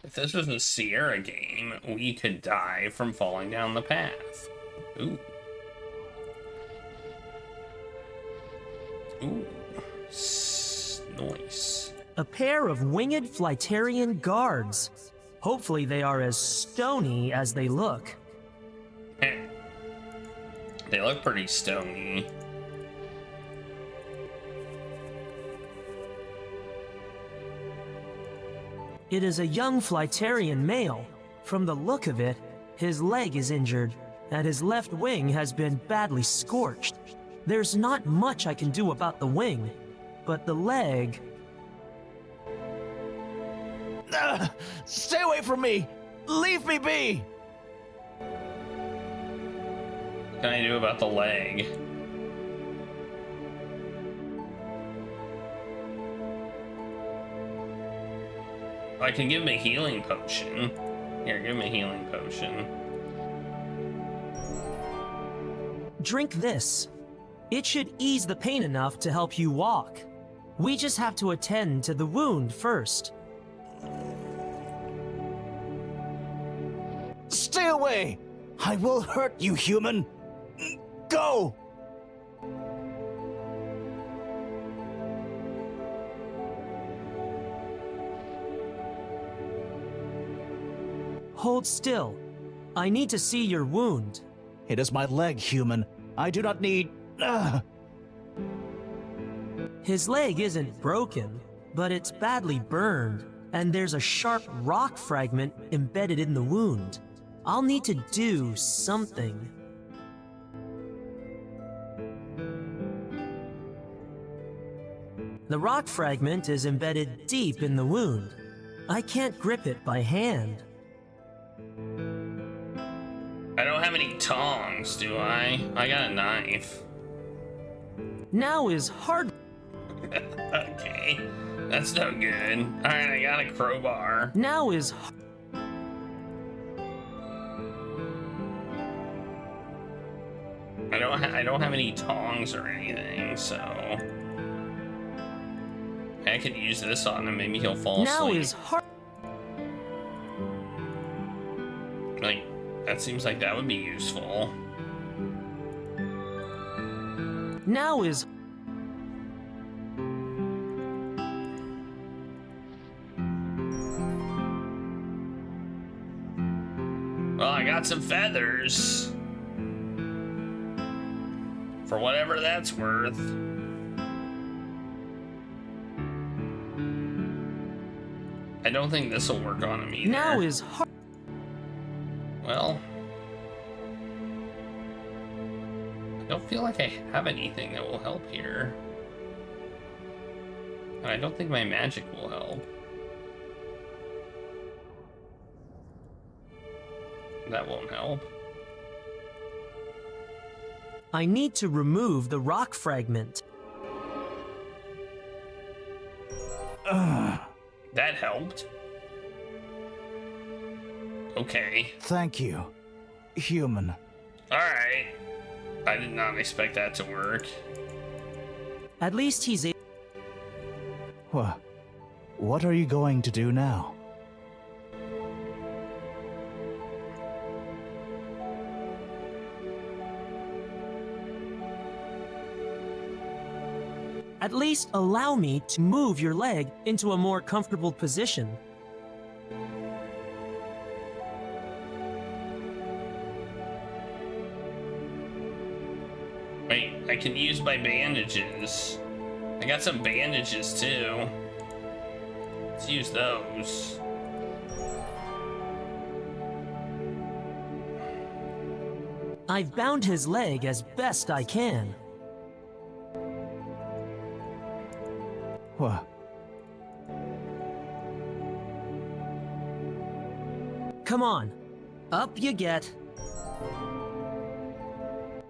If this was a Sierra game, we could die from falling down the path. Ooh. Ooh. Nice. A pair of winged Flytarian guards. Hopefully they are as stony as they look. They look pretty stony. It is a young Flytarian male. From the look of it, his leg is injured, and his left wing has been badly scorched. There's not much I can do about the wing, but the leg... Stay away from me! Leave me be! What can I do about the leg? I can give him a healing potion. Here, give him a healing potion. Drink this. It should ease the pain enough to help you walk. We just have to attend to the wound first. Stay away! I will hurt you, human! Go! Hold still. I need to see your wound. It is my leg, human. I do not need... His leg isn't broken, but it's badly burned, and there's a sharp rock fragment embedded in the wound. I'll need to do something. The rock fragment is embedded deep in the wound. I can't grip it by hand. I don't have any tongs, do I? I got a knife. Now is hard. Okay, that's no good. Alright, I got a crowbar. Now is. I don't have any tongs or anything, so I could use this on him. Maybe he'll fall now asleep. Is hard. Like, that seems like that would be useful. Now is. Well, I got some feathers. For whatever that's worth. I don't think this will work on him either. Now is hard. Well, I don't feel like I have anything that will help here. And I don't think my magic will help. That won't help. I need to remove the rock fragment. That helped. Okay. Thank you, human. Alright. I did not expect that to work. At least he's able. What are you going to do now? At least allow me to move your leg into a more comfortable position. Wait, I can use my bandages. I got some bandages too. Let's use those. I've bound his leg as best I can. Come on, up you get.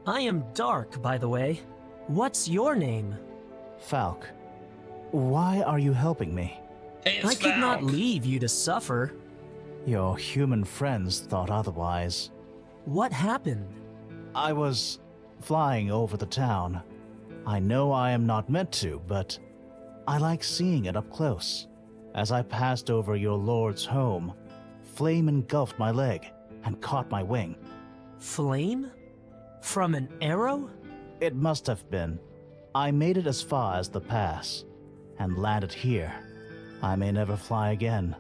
I am Dark, by the way. What's your name? Falk. Why are you helping me? Hey, I it's could not Falk. leave you to suffer. Your human friends thought otherwise. What happened? I was flying over the town. I know I am not meant to, but I like seeing it up close. As I passed over your lord's home, flame engulfed my leg and caught my wing. Flame? From an arrow? It must have been. I made it as far as the pass and landed here. I may never fly again.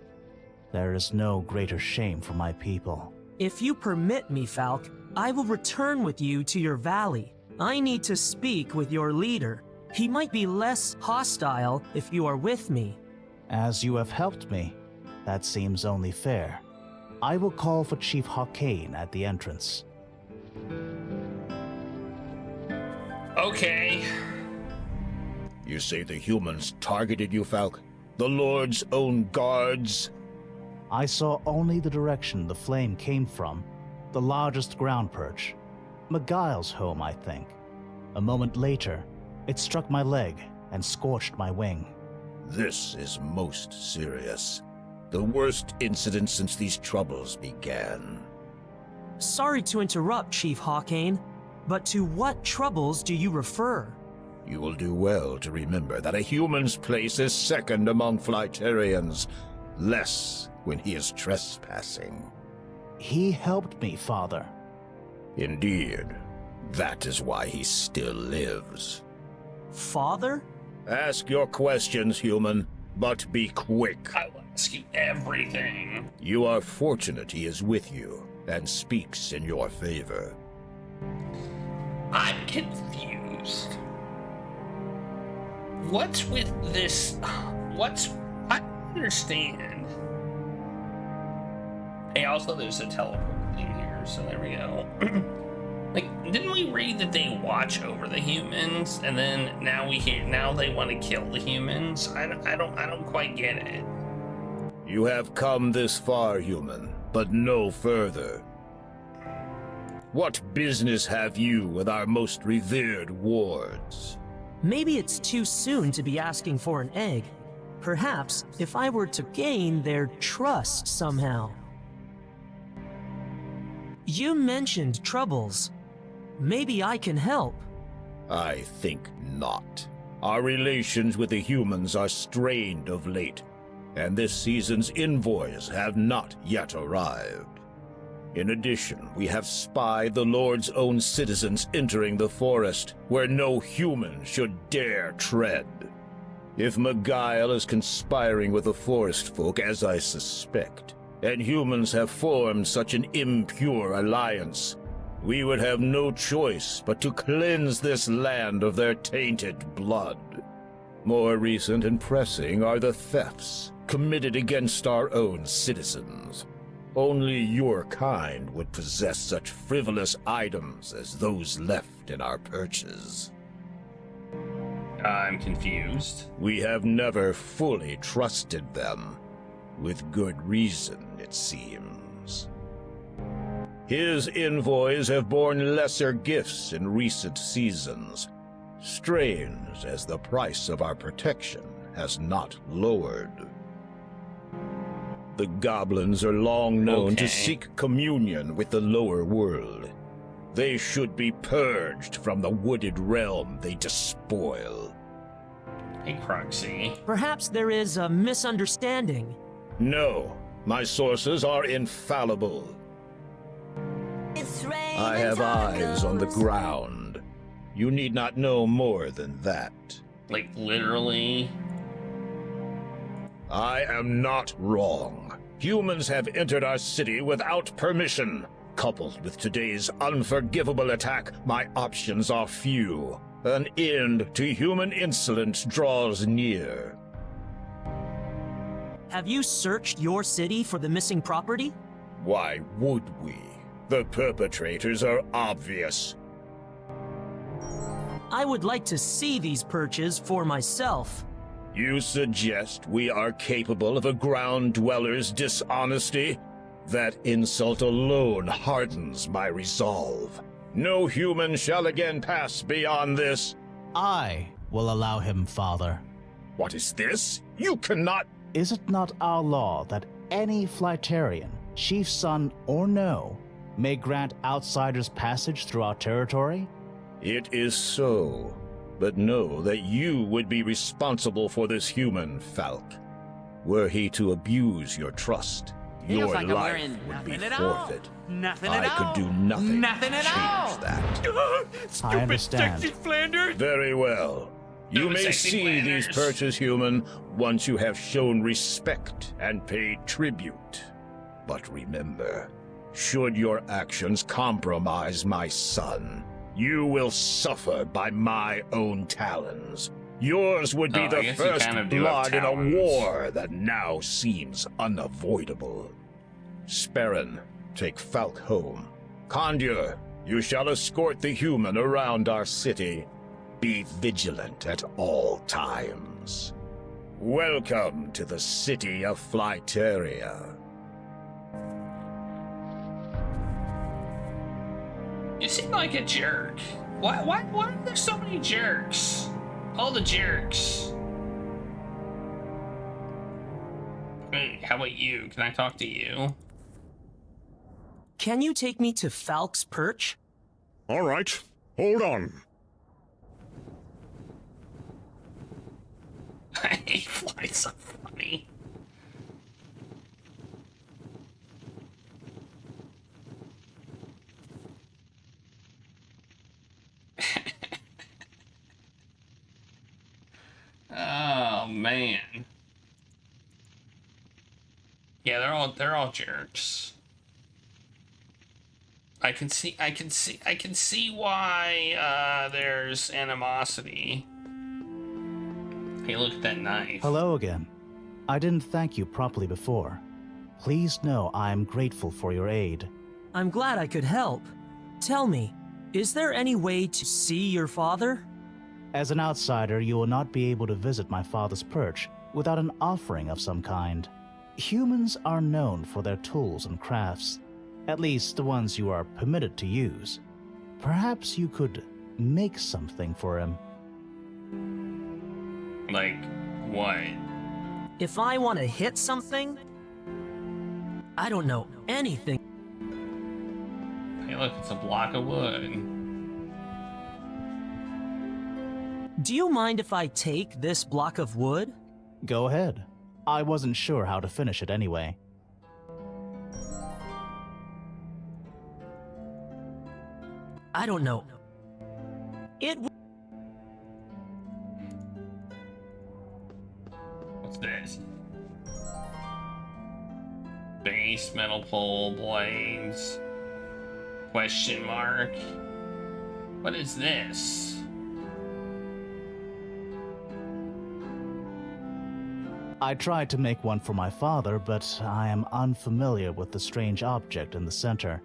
There is no greater shame for my people. If you permit me, Falk, I will return with you to your valley. I need to speak with your leader. He might be less hostile if you are with me. As you have helped me, that seems only fair. I will call for Chief Hawkane at the entrance. Okay. You say the humans targeted you, Falk? The Lord's own guards? I saw only the direction the flame came from, the largest ground perch. Miguel's home, I think. A moment later, it struck my leg and scorched my wing. This is most serious. The worst incident since these troubles began. Sorry to interrupt, Chief Hawkane, but to what troubles do you refer? You will do well to remember that a human's place is second among Flyterians, less when he is trespassing. He helped me, Father. Indeed. That is why he still lives. Father? Ask your questions, human, but be quick. I will ask you everything. You are fortunate he is with you and speaks in your favor. I'm confused. What's with this? I don't understand. Hey, also there's a teleport thing here, so there we go. Like, didn't we read that they watch over the humans, and then now they want to kill the humans? I don't quite get it. You have come this far, human, but no further. What business have you with our most revered wards? Maybe it's too soon to be asking for an egg. Perhaps if I were to gain their trust somehow. You mentioned troubles. Maybe I can help. I think not. Our relations with the humans are strained of late, and this season's envoys have not yet arrived. In addition, we have spied the Lord's own citizens entering the forest, where no human should dare tread. If Miguel is conspiring with the forest folk, as I suspect, and humans have formed such an impure alliance, we would have no choice but to cleanse this land of their tainted blood. More recent and pressing are the thefts committed against our own citizens. Only your kind would possess such frivolous items as those left in our perches. I'm confused. We have never fully trusted them, with good reason, it seems. His envoys have borne lesser gifts in recent seasons, strange as the price of our protection has not lowered. The goblins are long known to seek communion with the lower world. They should be purged from the wooded realm they despoil. Hey, Cruxy. Perhaps there is a misunderstanding. No, my sources are infallible. I have eyes on the ground. You need not know more than that. Like, literally? I am not wrong. Humans have entered our city without permission. Coupled with today's unforgivable attack, my options are few. An end to human insolence draws near. Have you searched your city for the missing property? Why would we? The perpetrators are obvious. I would like to see these perches for myself. You suggest we are capable of a ground dweller's dishonesty? That insult alone hardens my resolve. No human shall again pass beyond this. I will allow him, Father. What is this? You cannot... Is it not our law that any Flyterian, chief's son or no, may grant outsiders passage through our territory? It is so. But know that you would be responsible for this human, Falk. Were he to abuse your trust, Feels your like I'm life wearing would be nothing at all. forfeit. Nothing I at all. could do nothing Nothing to at change all. that. I understand. Flanders. Very well. You Stupid may sexy see these Flanders. perches, human, once you have shown respect and paid tribute. But remember, should your actions compromise my son, you will suffer by my own talons. Yours would be Oh, I the guess you first kind of do have blood in a talons. war that now seems unavoidable. Sperrin, take Falk home. Condur, you shall escort the human around our city. Be vigilant at all times. Welcome to the city of Flyteria. You seem like a jerk. Why are there so many jerks? All the jerks. Hey, how about you? Can I talk to you? Can you take me to Falk's perch? All right, hold on. He flies so funny. Oh man. Yeah, they're all jerks. I can see why there's animosity. Hey, look at that knife. Hello again. I didn't thank you properly before. Please know I am grateful for your aid. I'm glad I could help. Tell me, is there any way to see your father? As an outsider, you will not be able to visit my father's perch without an offering of some kind. Humans are known for their tools and crafts, at least the ones you are permitted to use. Perhaps you could make something for him. Like, what? If I want to hit something, I don't know anything. Hey, look, it's a block of wood. Do you mind if I take this block of wood? Go ahead. I wasn't sure how to finish it anyway. I don't know. What's this? Base metal pole blades. Question mark. What is this? I tried to make one for my father, but I am unfamiliar with the strange object in the center.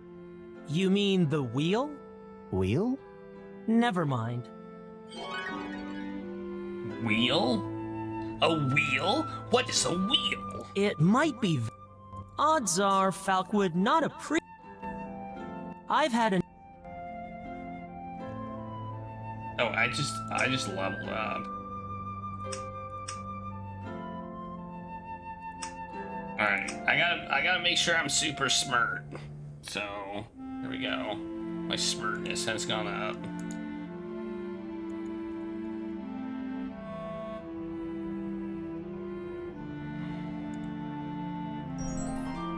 You mean the wheel? Wheel? Never mind. Wheel? A wheel? What is a wheel? It might be. Odds are Falk would not appreciate. I've had an. Oh, I just leveled up. Alright, I gotta make sure I'm super smart. So, here we go. My smartness has gone up.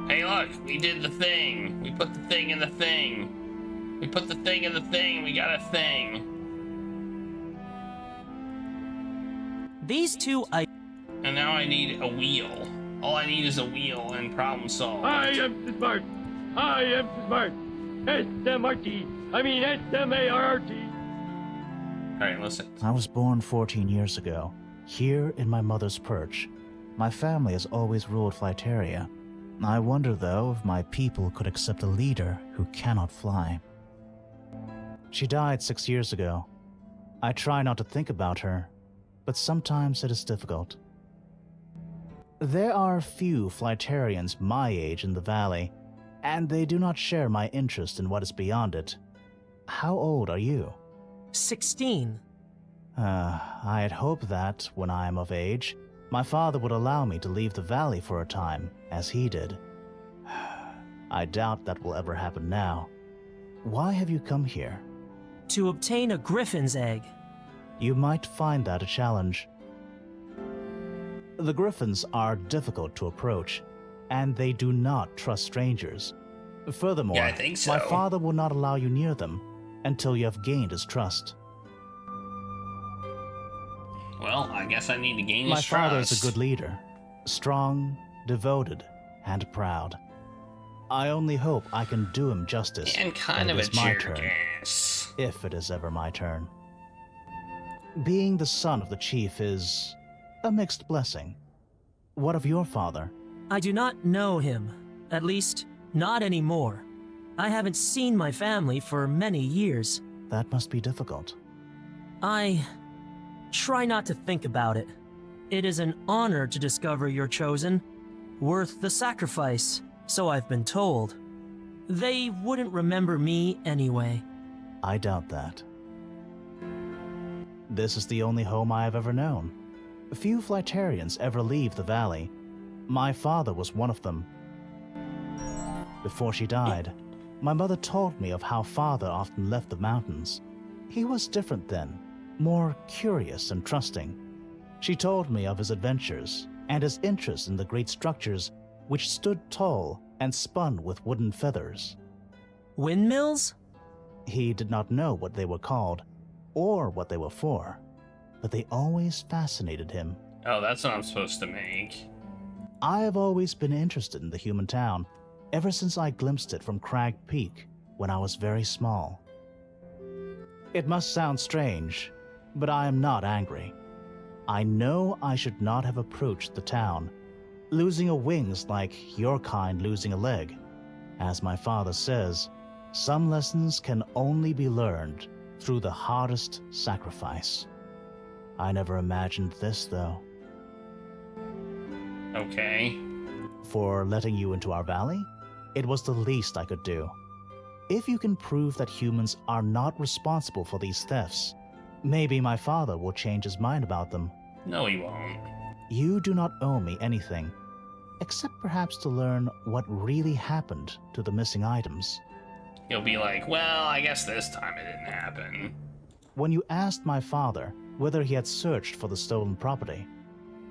Hey look, we did the thing. We put the thing in the thing. We put the thing in the thing, we got a thing. These two And now I need a wheel. All I need is a wheel and problem solved. I am smart. I am smart. S-M-R-T. I mean S-M-A-R-T. Alright, listen. I was born 14 years ago, here in my mother's perch. My family has always ruled Flyteria. I wonder, though, if my people could accept a leader who cannot fly. She died 6 years ago. I try not to think about her, but sometimes it is difficult. There are few Flyterians my age in the valley, and they do not share my interest in what is beyond it. How old are you? 16. I had hoped that, when I am of age, my father would allow me to leave the valley for a time, as he did. I doubt that will ever happen now. Why have you come here? To obtain a griffin's egg. You might find that a challenge. The griffins are difficult to approach. and they do not trust strangers. Furthermore, Yeah, I think so. my father will not allow you near them until you have gained his trust. Well, I guess I need to gain My his trust. father is a good leader, strong, devoted, and proud. I only hope I can do him justice And kind when of it a is my jerk turn, ass. if it is ever my turn. Being the son of the chief is a mixed blessing. What of your father? I do not know him. At least, not anymore. I haven't seen my family for many years. That must be difficult. I try not to think about it. It is an honor to discover your chosen, worth the sacrifice, so I've been told. They wouldn't remember me anyway. I doubt that. This is the only home I have ever known. Few Flightarians ever leave the valley. My father was one of them. Before she died, my mother told me of how father often left the mountains. He was different then, more curious and trusting. She told me of his adventures and his interest in the great structures which stood tall and spun with wooden feathers. Windmills? He did not know what they were called or what they were for, but they always fascinated him. Oh, that's what I'm supposed to make. I have always been interested in the human town, ever since I glimpsed it from Crag Peak when I was very small. It must sound strange, but I am not angry. I know I should not have approached the town. Losing a wing's like your kind losing a leg. As my father says, some lessons can only be learned through the hardest sacrifice. I never imagined this, though. Okay. For letting you into our valley, it was the least I could do. If you can prove that humans are not responsible for these thefts, maybe my father will change his mind about them. No, he won't. You do not owe me anything, except perhaps to learn what really happened to the missing items. He'll be like, well, I guess this time it didn't happen. When you asked my father whether he had searched for the stolen property,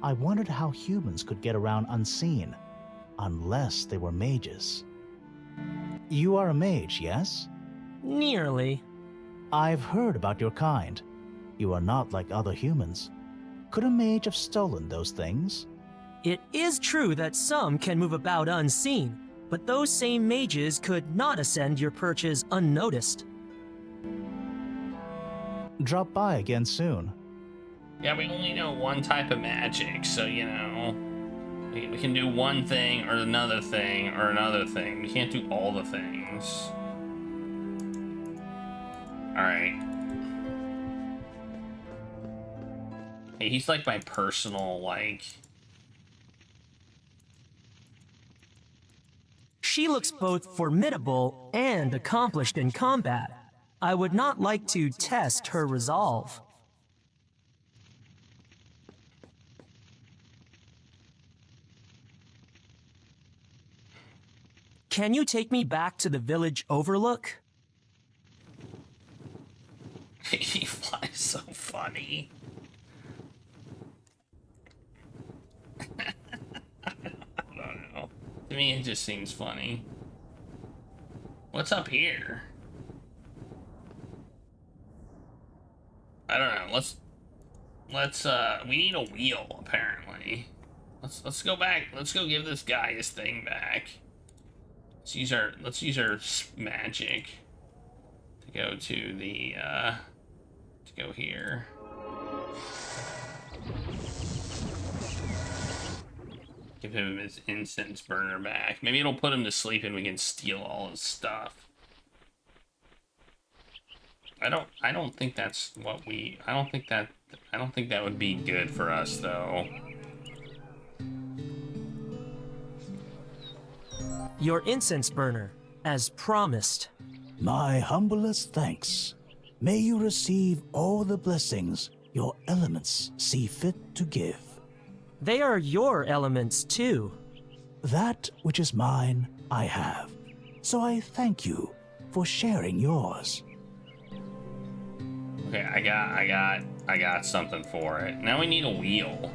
I wondered how humans could get around unseen, unless they were mages. You are a mage, yes? Nearly. I've heard about your kind. You are not like other humans. Could a mage have stolen those things? It is true that some can move about unseen, but those same mages could not ascend your perches unnoticed. Drop by again soon. Yeah, we only know one type of magic, so, you know, we can do one thing or another thing or another thing. We can't do all the things. Alright. Hey, he's like my personal, like... She looks both formidable and accomplished in combat. I would not like to test her resolve. Can you take me back to the village overlook? He flies so funny. I don't know. To me, it just seems funny. What's up here? I don't know. Let's we need a wheel, apparently. Let's go back. Let's go give this guy his thing back. Let's use our magic to go to the to go here. Give him his incense burner back. Maybe it'll put him to sleep and we can steal all his stuff. I don't think that's what we I don't think that would be good for us though. Your incense burner, as promised. My humblest thanks. May you receive all the blessings your elements see fit to give. They are your elements, too. That which is mine, I have. So I thank you for sharing yours. Okay, I got something for it. Now we need a wheel.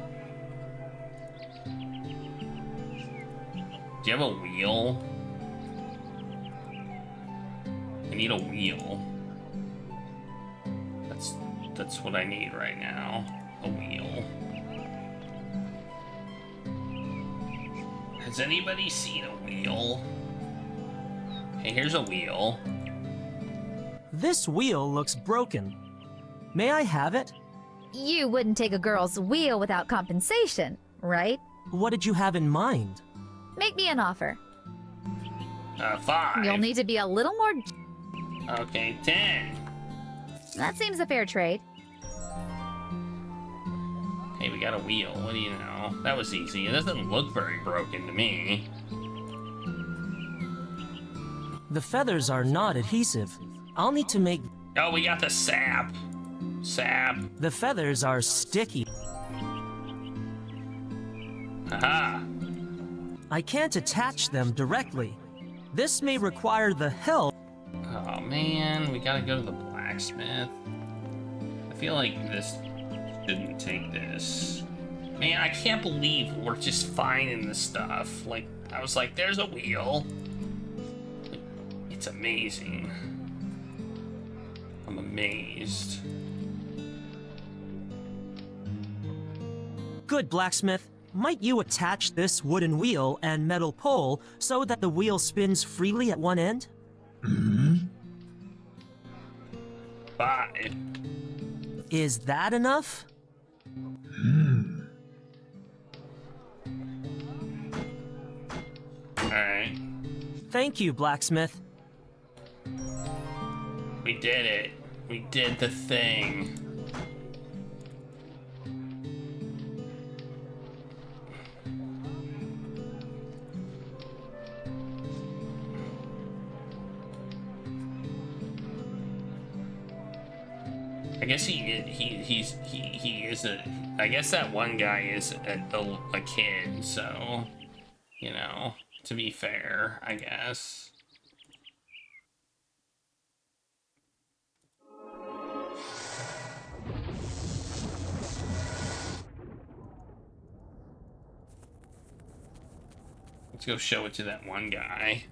Do you have a wheel? I need a wheel. That's what I need right now. A wheel. Has anybody seen a wheel? Hey, here's a wheel. This wheel looks broken. May I have it? You wouldn't take a girl's wheel without compensation, right? What did you have in mind? Make me an offer. 5. You'll need to be a little more... Okay, 10. That seems a fair trade. Hey, we got a wheel. What do you know? That was easy. It doesn't look very broken to me. The feathers are not adhesive. I'll need to make... Oh, we got the sap. Sap. The feathers are sticky. Aha. I can't attach them directly. This may require the help. Oh, man. We gotta go to the blacksmith. I feel like this shouldn't take this. Man, I can't believe we're just finding this stuff. Like, I was like, there's a wheel. It's amazing. I'm amazed. Good, blacksmith. Might you attach this wooden wheel and metal pole so that the wheel spins freely at one end? 5. Is that enough? Alright. Thank you, blacksmith. We did it. We did the thing. I guess he is a. I guess that one guy is a kid, so you know. To be fair, I guess. Let's go show it to that one guy.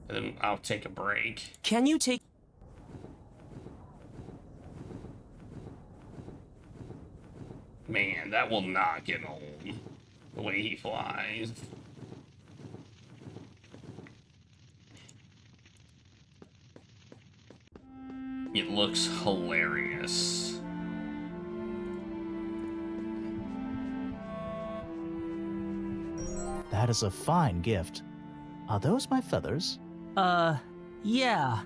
And then I'll take a break. Can you take... Man, that will not get old. The way he flies. It looks hilarious. That is a fine gift. Are those my feathers? Yeah.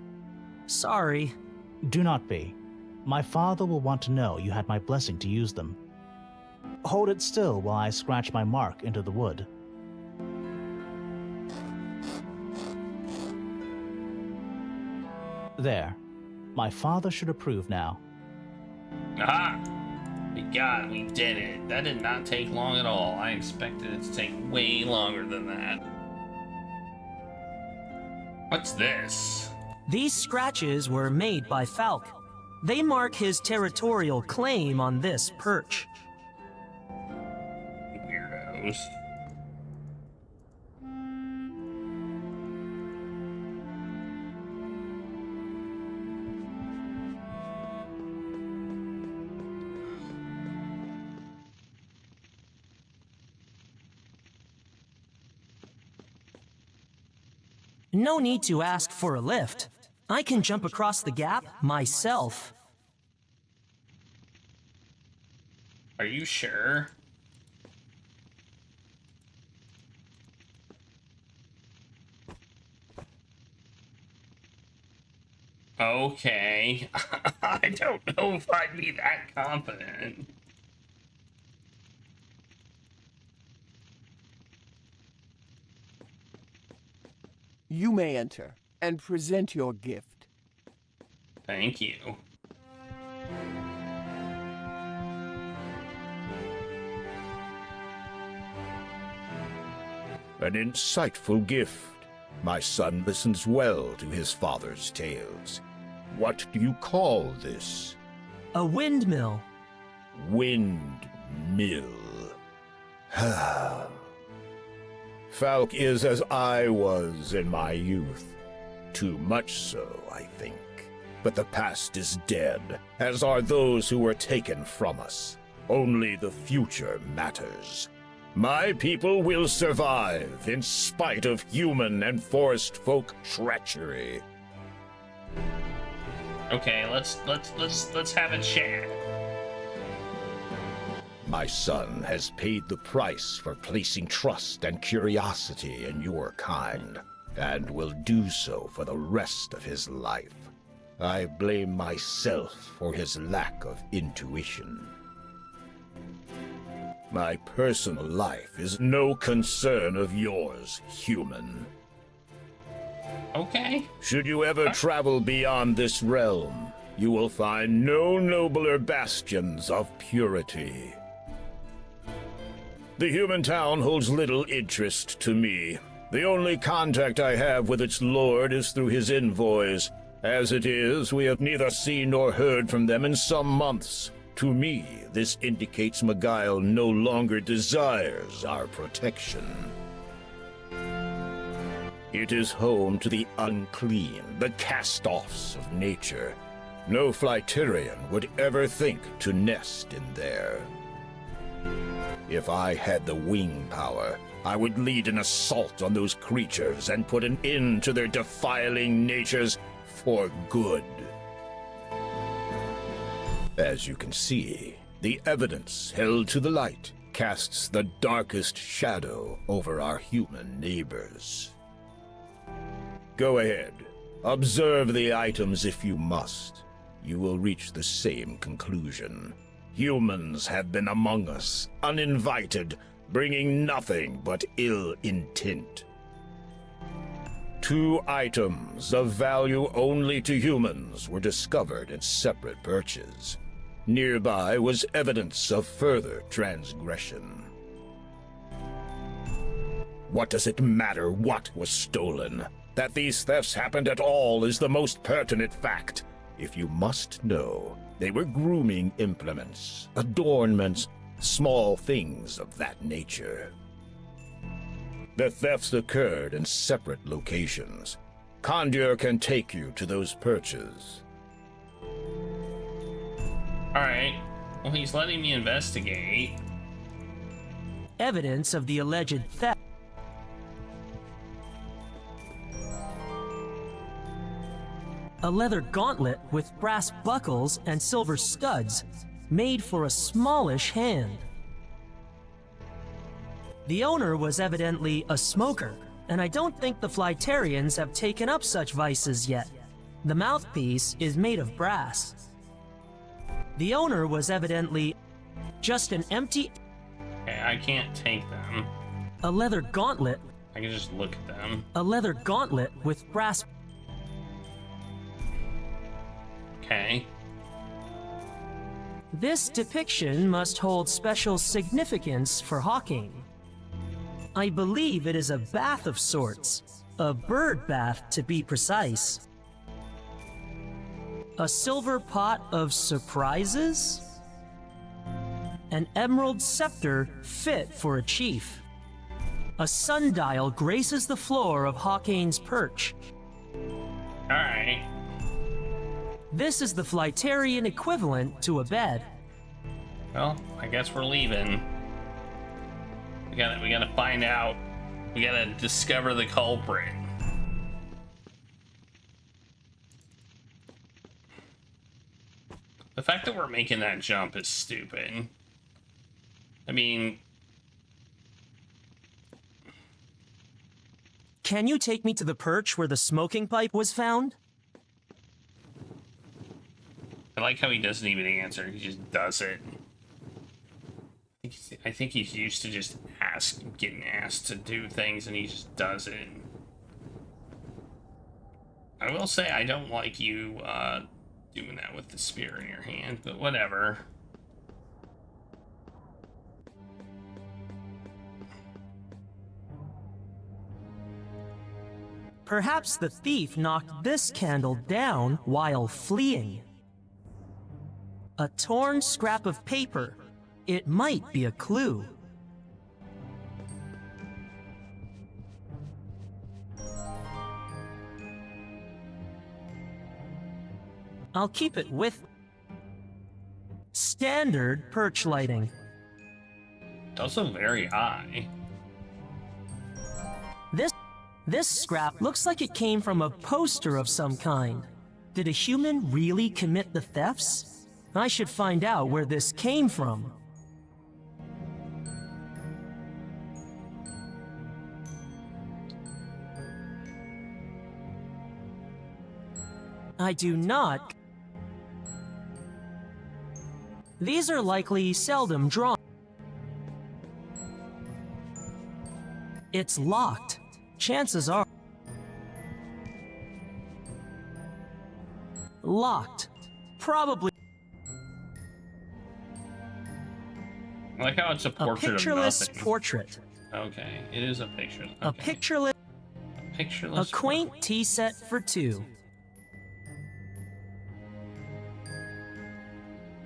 Sorry. Do not be. My father will want to know you had my blessing to use them. Hold it still while I scratch my mark into the wood. There. My father should approve now. Aha! We did it. That did not take long at all. I expected it to take way longer than that. What's this? These scratches were made by Falk. They mark his territorial claim on this perch. Weirdos. No need to ask for a lift. I can jump across the gap myself. Are you sure? Okay. I don't know if I'd be that confident. You may enter and present your gift. Thank you. An insightful gift. My son listens well to his father's tales. What do you call this? A windmill. Windmill. Falk is as I was in my youth. Too much so, I think. But the past is dead, as are those who were taken from us. Only the future matters. My people will survive in spite of human and forest folk treachery. Okay, let's have a chat. My son has paid the price for placing trust and curiosity in your kind, and will do so for the rest of his life. I blame myself for his lack of intuition. My personal life is no concern of yours, human. Okay. Should you ever travel beyond this realm, you will find no nobler bastions of purity. The human town holds little interest to me. The only contact I have with its lord is through his envoys. As it is, we have neither seen nor heard from them in some months. To me, this indicates Miguel no longer desires our protection. It is home to the unclean, the cast-offs of nature. No Flyterian would ever think to nest in there. If I had the wing power, I would lead an assault on those creatures and put an end to their defiling natures for good. As you can see, the evidence held to the light casts the darkest shadow over our human neighbors. Go ahead. Observe the items if you must. You will reach the same conclusion. Humans have been among us, uninvited, bringing nothing but ill intent. 2 items of value only to humans were discovered in separate perches. Nearby was evidence of further transgression. What does it matter what was stolen? That these thefts happened at all is the most pertinent fact. If you must know, they were grooming implements, adornments, small things of that nature. The thefts occurred in separate locations. Condur can take you to those perches. Alright. Well, he's letting me investigate. Evidence of the alleged theft. A leather gauntlet with brass buckles and silver studs, made for a smallish hand. The owner was evidently a smoker, and I don't think the Flyterians have taken up such vices yet. The mouthpiece is made of brass. The owner was evidently just an empty... Okay, I can't take them. A leather gauntlet. I can just look at them. A leather gauntlet with brass... Okay. This depiction must hold special significance for Hawking. I believe it is a bath of sorts. A bird bath, to be precise. A silver pot of surprises? An emerald scepter fit for a chief. A sundial graces the floor of Hawkane's perch. Alright. This is the Flyterian equivalent to a bed. Well, I guess we're leaving. We gotta find out. We gotta discover the culprit. The fact that we're making that jump is stupid. I mean... Can you take me to the perch where the smoking pipe was found? I like how he doesn't even answer, he just does it. I think he's used to just getting asked to do things, and he just does it. I will say I don't like you doing that with the spear in your hand, but whatever. Perhaps the thief knocked this candle down while fleeing. A torn scrap of paper. It might be a clue. I'll keep it with standard perch lighting. It's also very high. This scrap looks like it came from a poster of some kind. Did a human really commit the thefts? I should find out where this came from. I do not. These are likely seldom drawn. It's locked. Chances are locked. Probably I like how it's a a portrait of pictureless nothing. portrait. Okay, it is a picture. Okay. A pictureless. Pictureless. A quaint tea set for two.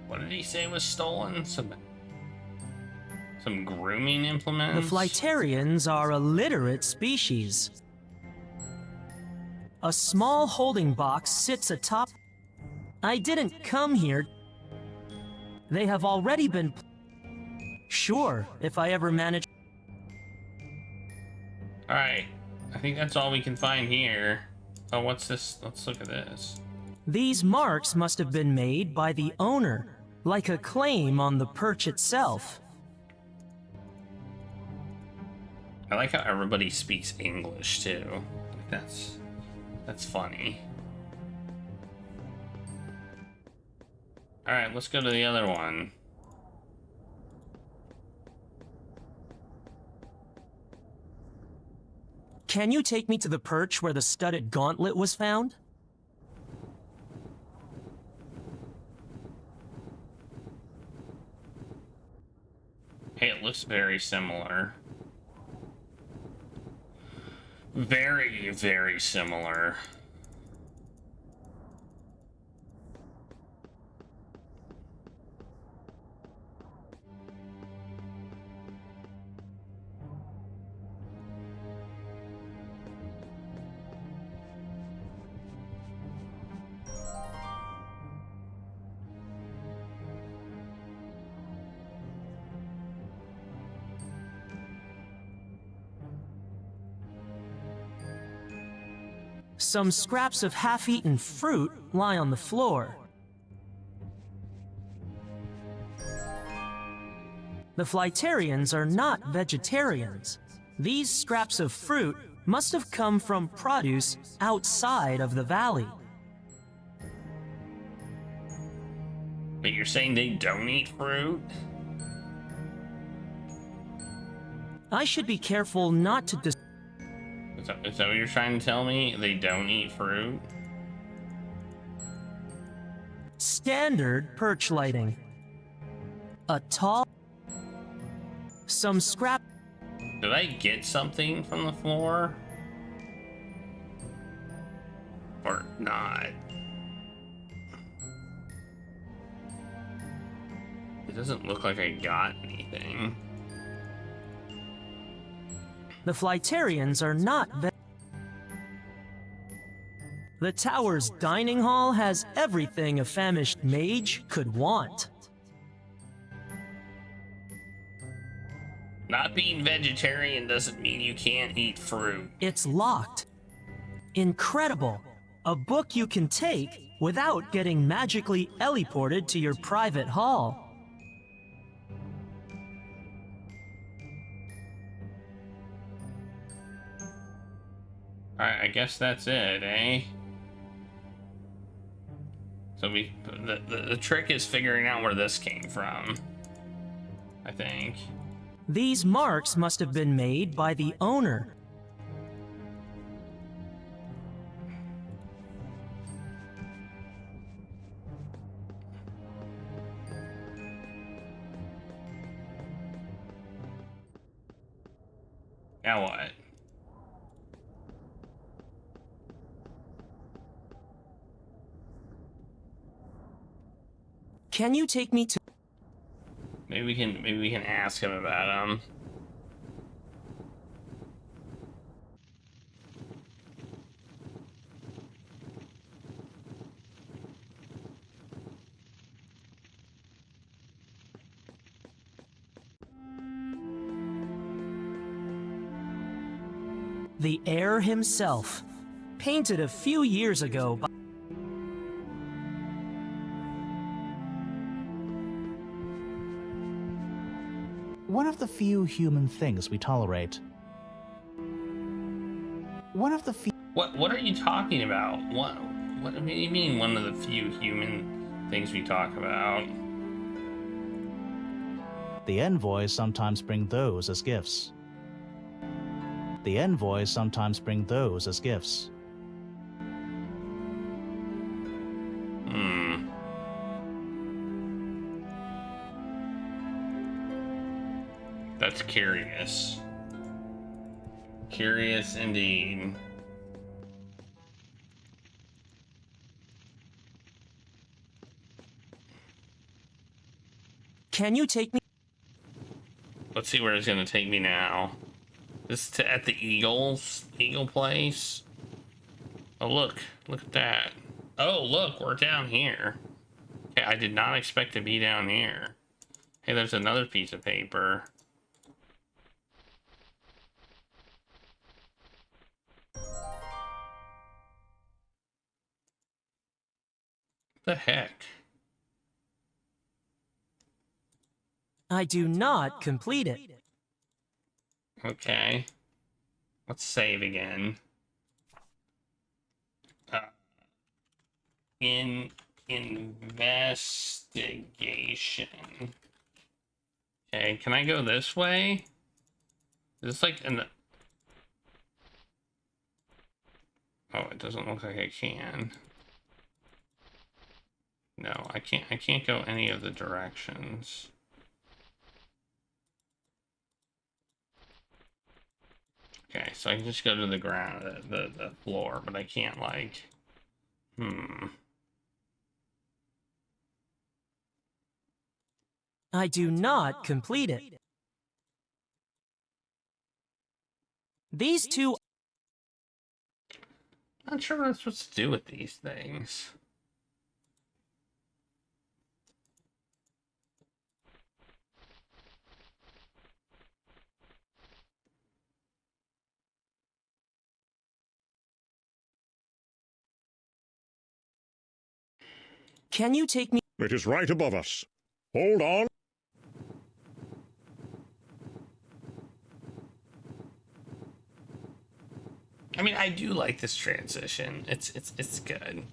What did he say was stolen? Some grooming implements? The Flightarians are a literate species. A small holding box sits atop. I didn't come here. They have already been. Sure, if I ever manage. Alright, I think that's all we can find here. Oh, what's this? Let's look at this. These marks must have been made by the owner, like a claim on the perch itself. I like how everybody speaks English too. Like, that's funny. Alright, let's go to the other one. Can you take me to the perch where the studded gauntlet was found? Hey, it looks very similar. Very, very similar. Some scraps of half-eaten fruit lie on the floor. The Flightarians are not vegetarians. These scraps of fruit must have come from produce outside of the valley. But you're saying they don't eat fruit? I should be careful not to Is that what you're trying to tell me? They don't eat fruit? Standard perch lighting. A tall. Some scrap. Did I get something from the floor? Or not? It doesn't look like I got anything. The Flightarians are not The tower's dining hall has everything a famished mage could want. Not being vegetarian doesn't mean you can't eat fruit. It's locked. Incredible. A book you can take without getting magically teleported to your private hall. Alright, I guess that's it, eh? So the trick is figuring out where this came from, I think. These marks must have been made by the owner. Now what? Can you take me to... Maybe we can ask him about him. The heir himself, painted a few years ago by One of the few human things we tolerate. One of the few. What are you talking about? What do you mean one of the few human things we talk about? The envoys sometimes bring those as gifts. The envoys sometimes bring those as gifts. That's curious. Curious indeed. Can you take me? Let's see where it's gonna take me now. This is at the Eagle place. Oh look at that. Oh look, we're down here. Okay, I did not expect to be down here. Hey, there's another piece of paper. What the heck? I do not complete it. Okay. Let's save again. In investigation. Okay, can I go this way? Is this like in the... Oh, it doesn't look like I can. No, I can't go any of the directions. Okay, so I can just go to the ground, the floor, but I can't like... I do not complete it. These two... Not sure what I'm supposed to do with these things. Can you take me? It is right above us. Hold on. I mean, I do like this transition. It's good.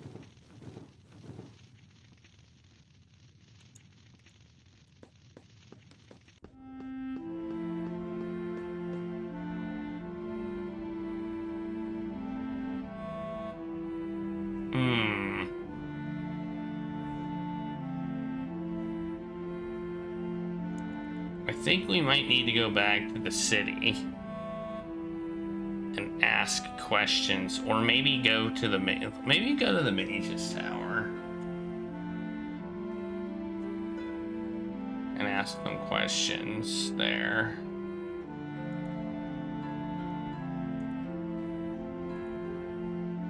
I think we might need to go back to the city and ask questions, or maybe go to the Mage's tower and ask them questions there.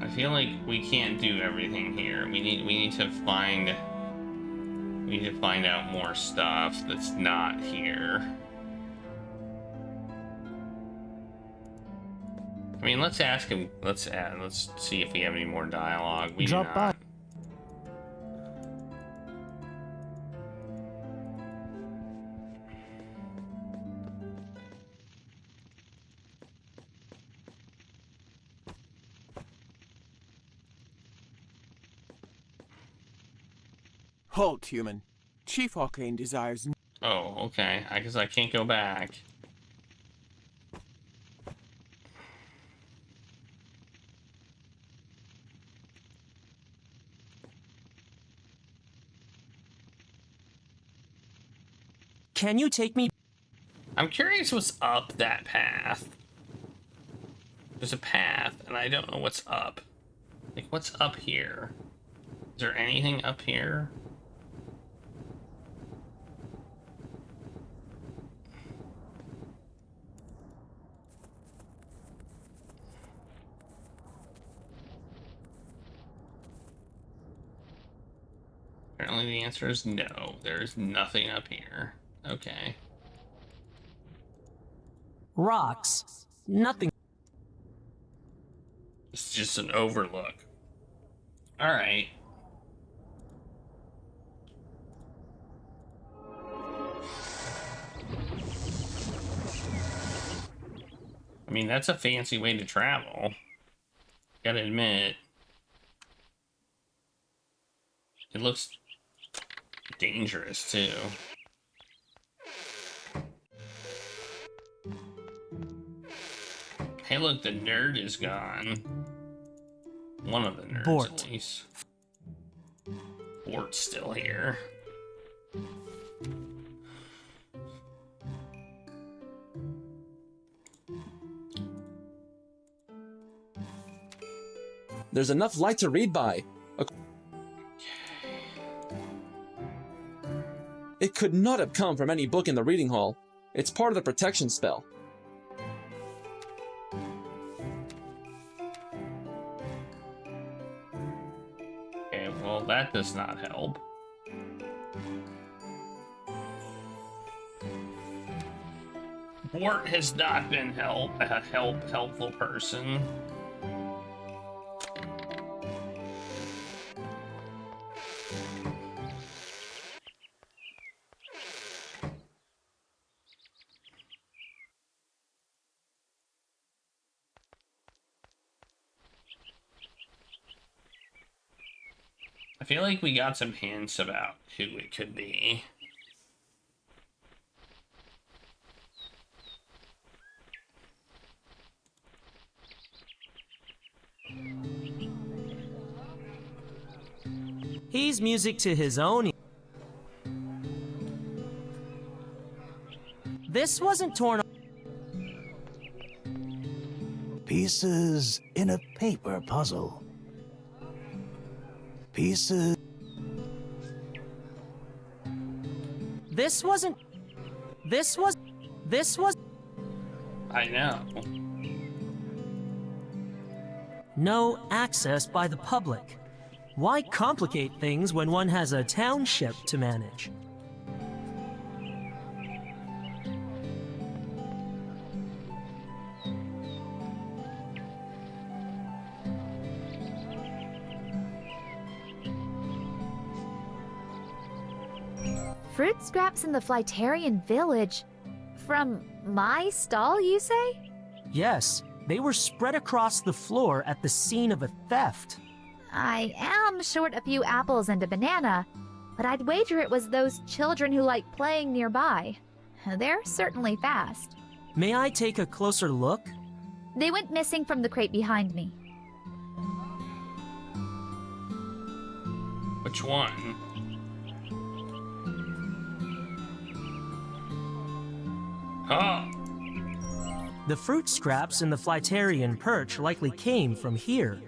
I feel like we can't do everything here. We need to find out more stuff that's not here. I mean, let's ask him. Let's see if we have any more dialogue. We Drop do by. not. Halt, human. Chief Arcane desires... Oh, okay. I guess I can't go back. Can you take me? I'm curious what's up that path. There's a path, and I don't know what's up. Like, what's up here? Is there anything up here? Apparently the answer is no. There's nothing up here. Okay. Rocks. Nothing. just an overlook. Alright. I mean, that's a fancy way to travel. Gotta admit. It looks dangerous, too. Hey, look, the nerd is gone. One of the nerds, Bort. at least. Bort's still here. There's enough light to read by. It could not have come from any book in the reading hall. It's part of the protection spell. Okay, well, that does not help. Bort has not been a helpful person. I feel like we got some hints about who it could be. He's music to his own. This wasn't torn. Pieces in a paper puzzle. Pieces. This wasn't. This was. I know. No access by the public. Why complicate things when one has a township to manage? Fruit scraps in the Flytarian village. From my stall, you say? Yes, they were spread across the floor at the scene of a theft. I am short a few apples and a banana, but I'd wager it was those children who like playing nearby. They're certainly fast. May I take a closer look? They went missing from the crate behind me. Which one? Huh. The fruit scraps in the Flytarian perch likely came from here.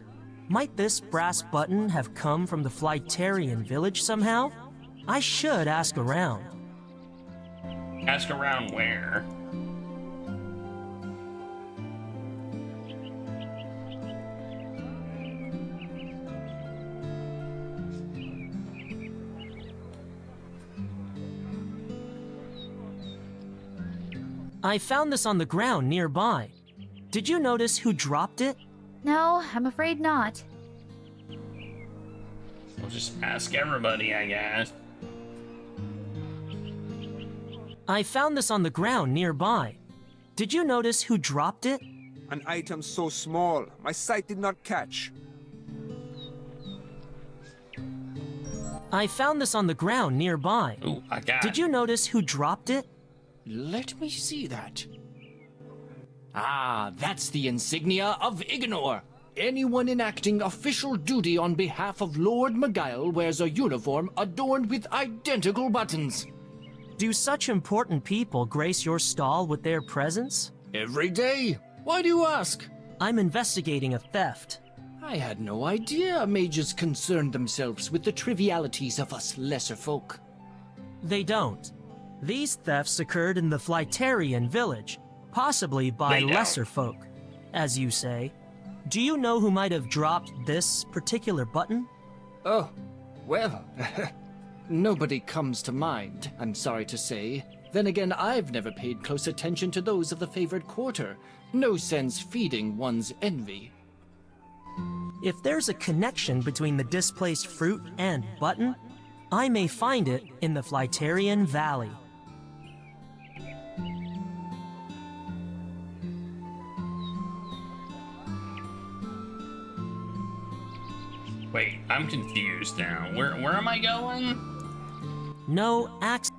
Might this brass button have come from the Flytarian village somehow? I should ask around. Ask around where? I found this on the ground nearby. Did you notice who dropped it? No, I'm afraid not. We'll just ask everybody, I guess. I found this on the ground nearby. Did you notice who dropped it? An item so small, my sight did not catch. I found this on the ground nearby. Ooh, I got Did you notice who dropped it? Let me see that. Ah, that's the insignia of Iginor. Anyone enacting official duty on behalf of Lord Miguel wears a uniform adorned with identical buttons. Do such important people grace your stall with their presence? Every day. Why do you ask? I'm investigating a theft. I had no idea mages concerned themselves with the trivialities of us lesser folk. They don't. These thefts occurred in the Flytarian village, possibly by lesser folk, as you say. Do you know who might have dropped this particular button? Oh, well, nobody comes to mind, I'm sorry to say. Then again, I've never paid close attention to those of the favored quarter. No sense feeding one's envy. If there's a connection between the displaced fruit and button, I may find it in the Flyterian Valley. Wait, I'm confused now. Where am I going? No access.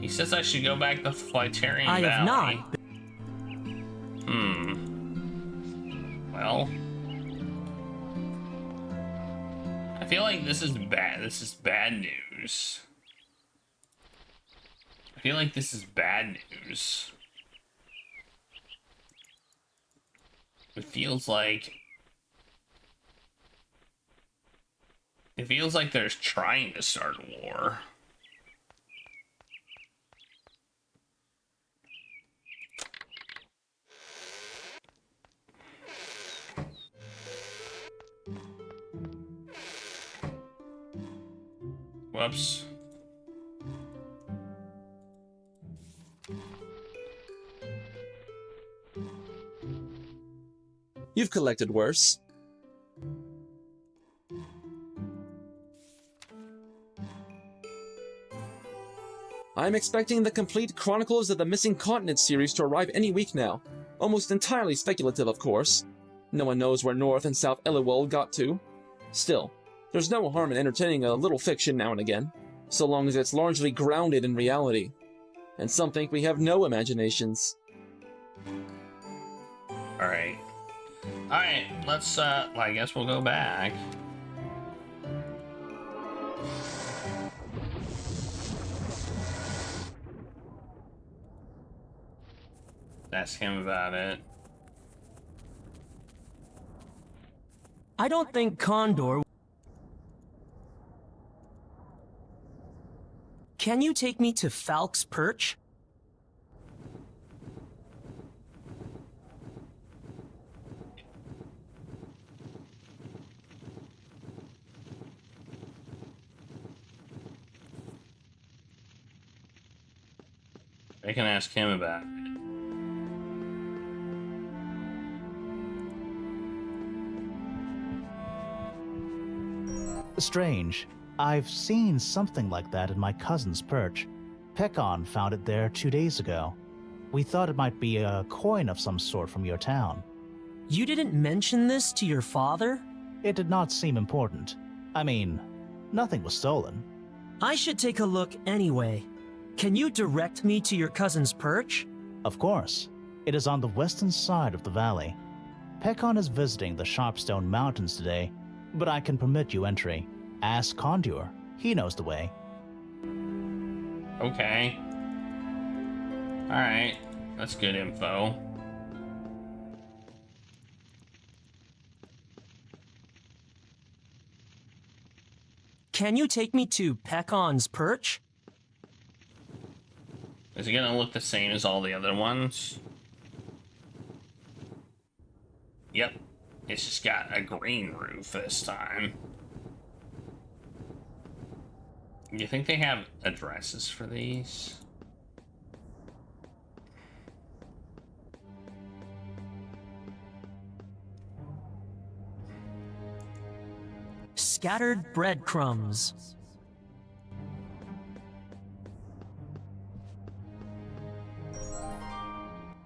He says I should go back to Flyterian Valley. I have not. Well, I feel like this is bad. This is bad news. I feel like this is bad news. It feels like they're trying to start a war. Whoops. You've collected worse. I'm expecting the complete Chronicles of the Missing Continent series to arrive any week now. Almost entirely speculative, of course. No one knows where North and South Eliwald got to. Still, there's no harm in entertaining a little fiction now and again, so long as it's largely grounded in reality. And some think we have no imaginations. Alright. Alright, let's, I guess we'll go back. Ask him about it. I don't think Condor... Can you take me to Falk's Perch? I can ask him about it. Strange. I've seen something like that in my cousin's perch. Pekon found it there 2 days ago. We thought it might be a coin of some sort from your town. You didn't mention this to your father? It did not seem important. I mean, nothing was stolen. I should take a look anyway. Can you direct me to your cousin's perch? Of course. It is on the western side of the valley. Pekon is visiting the Sharpstone Mountains today, but I can permit you entry. Ask Condor. He knows the way. Okay. Alright. That's good info. Can you take me to Pekon's perch? Is it gonna look the same as all the other ones? Yep. It's just got a green roof this time. Do you think they have addresses for these? Scattered breadcrumbs.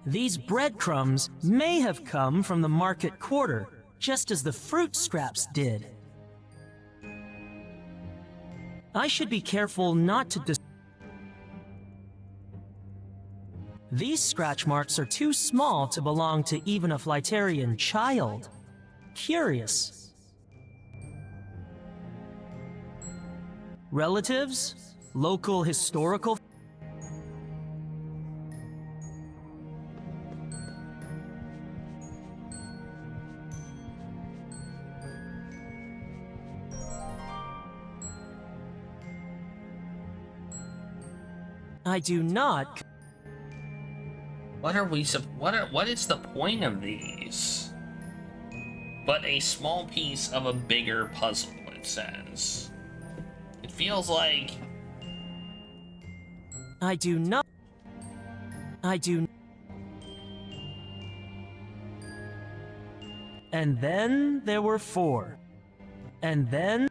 These breadcrumbs may have come from the market quarter, just as the fruit scraps did. I should be careful not to These scratch marks are too small to belong to even a Flyterian child. Curious. Relatives? Local historical... I do not... What is the point of these? But a small piece of a bigger puzzle, it says. It feels like... I do not... And then there were 4. And then...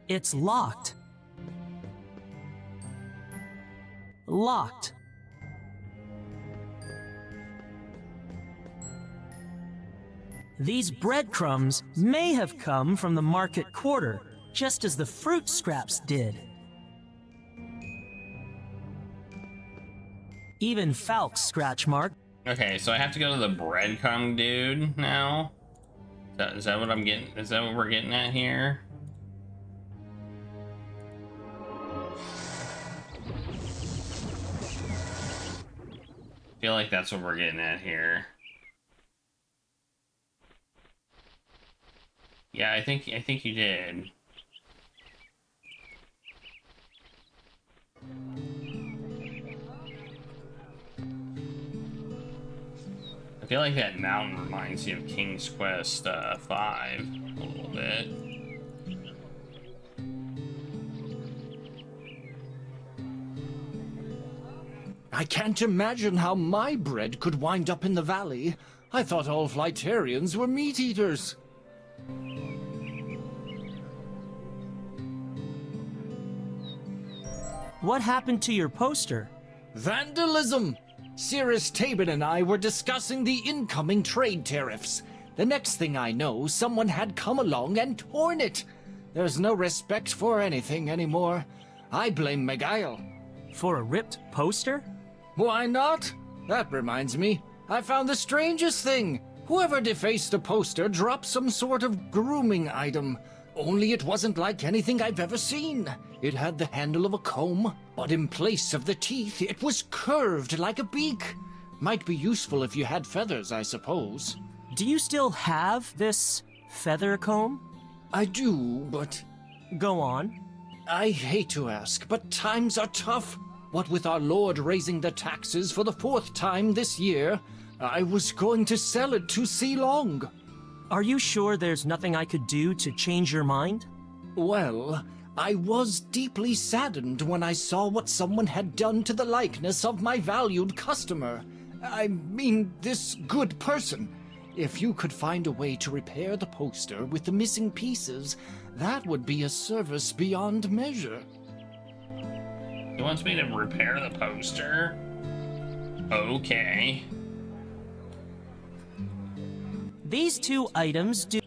It's locked. Locked. These breadcrumbs may have come from the market quarter, just as the fruit scraps did. Even Falk's scratch mark. Okay, so I have to go to the breadcrumb dude now? Is that what I'm getting? Is that what we're getting at here? I feel like that's what we're getting at here. Yeah, I think you did. I feel like that mountain reminds me of King's Quest 5 a little bit. I can't imagine how my bread could wind up in the valley. I thought all Flightarians were meat eaters. What happened to your poster? Vandalism! Cirrus Tabin and I were discussing the incoming trade tariffs. The next thing I know, someone had come along and torn it. There's no respect for anything anymore. I blame Miguel. For a ripped poster? Why not? That reminds me. I found the strangest thing. Whoever defaced the poster dropped some sort of grooming item. Only it wasn't like anything I've ever seen. It had the handle of a comb, but in place of the teeth, it was curved like a beak. Might be useful if you had feathers, I suppose. Do you still have this feather comb? I do, but... Go on. I hate to ask, but times are tough. What with our lord raising the taxes for the 4th time this year, I was going to sell it to Long. Are you sure there's nothing I could do to change your mind? Well, I was deeply saddened when I saw what someone had done to the likeness of my valued customer. I mean, this good person. If you could find a way to repair the poster with the missing pieces, that would be a service beyond measure. He wants me to repair the poster? Okay. These 2 items do...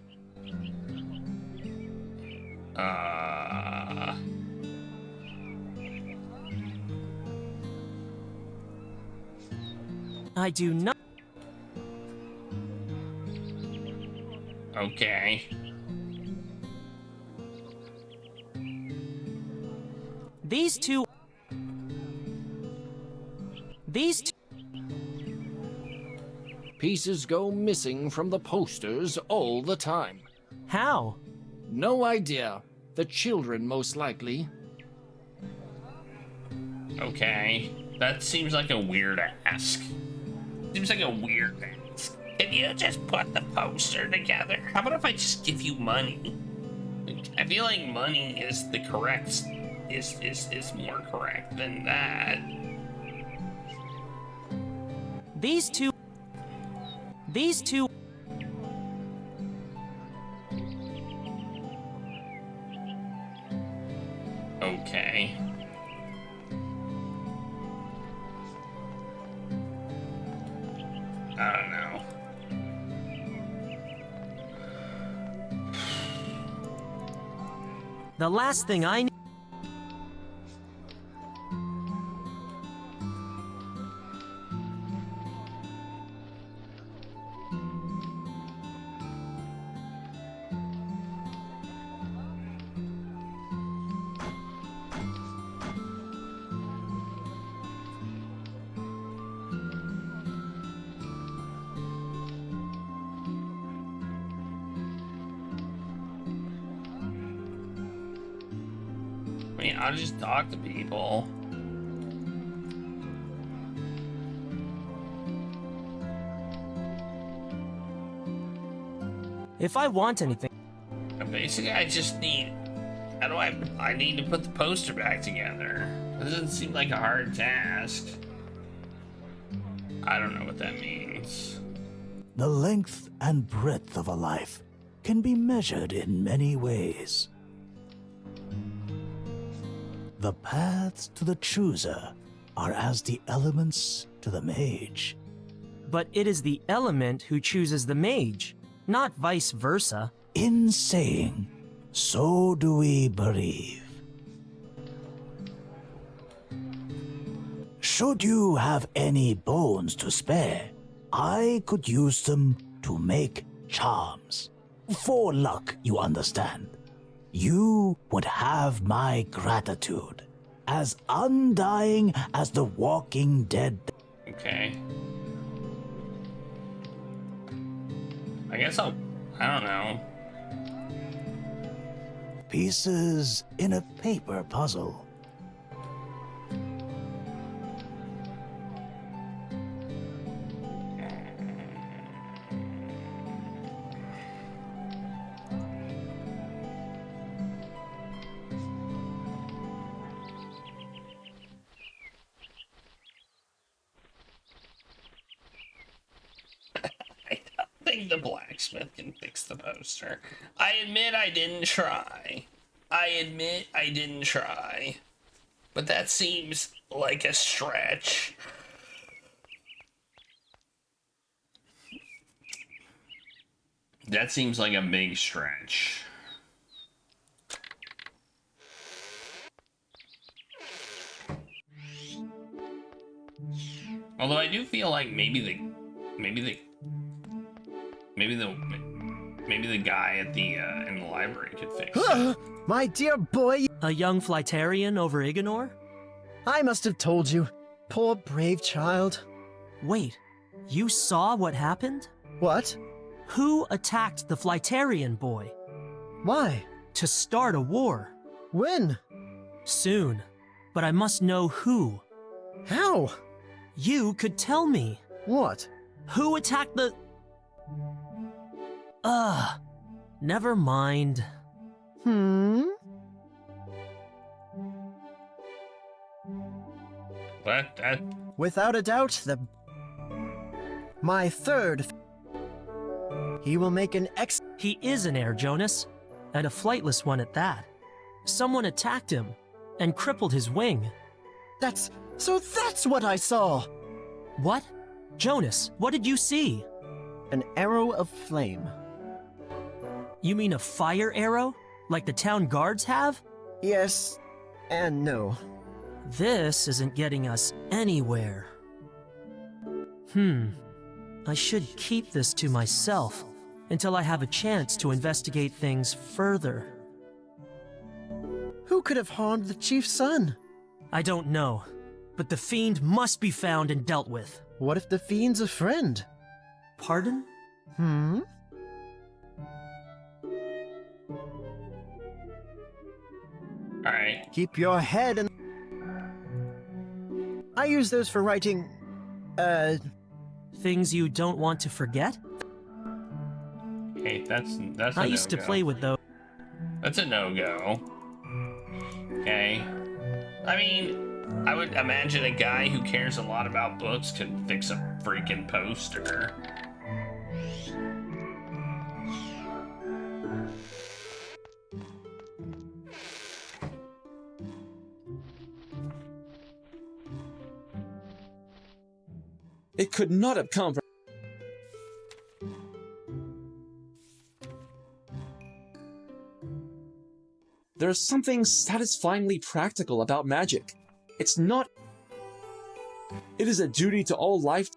I do not... Okay. These two... Pieces go missing from the posters all the time. How? No idea. The children, most likely. Okay. That seems like a weird ask. Seems like a weird ask. Can you just put the poster together? How about if I just give you money? I feel like money is the correct... is more correct than that. These two... Okay. I don't know. The last thing I need... I mean, I'll just talk to people. If I want anything... Basically, I just need... How do I need to put the poster back together. It doesn't seem like a hard task. I don't know what that means. The length and breadth of a life can be measured in many ways. The paths to the chooser are as the elements to the mage. But it is the element who chooses the mage, not vice versa. In saying, so do we bereave. Should you have any bones to spare, I could use them to make charms. For luck, you understand. You would have my gratitude, as undying as the walking dead. Okay. I guess I don't know. Pieces in a paper puzzle. I think the blacksmith can fix the poster. I admit I didn't try. But that seems like a stretch. That seems like a big stretch. Although I do feel like maybe the guy at the in the library could fix it. My dear boy! A young Flightarian over Iginor? I must have told you. Poor brave child. Wait, you saw what happened? What? Who attacked the Flightarian boy? Why? To start a war. When? Soon. But I must know who. How? You could tell me. What? Who attacked the... Never mind. That... Without a doubt, my third... He will make an He is an heir, Jonas. And a flightless one at that. Someone attacked him and crippled his wing. That's what I saw! What? Jonas, what did you see? An arrow of flame. You mean a fire arrow? Like the town guards have? Yes, and no. This isn't getting us anywhere. I should keep this to myself until I have a chance to investigate things further. Who could have harmed the chief's son? I don't know, but the fiend must be found and dealt with. What if the fiend's a friend? Pardon? Alright. Keep your head and... I use those for writing... Things you don't want to forget? Okay, that's a I used to play with those. That's a no-go. Okay. I mean, I would imagine a guy who cares a lot about books could fix a freaking poster. It could not have come from... There's something satisfyingly practical about magic. It's not... It is a duty to all life.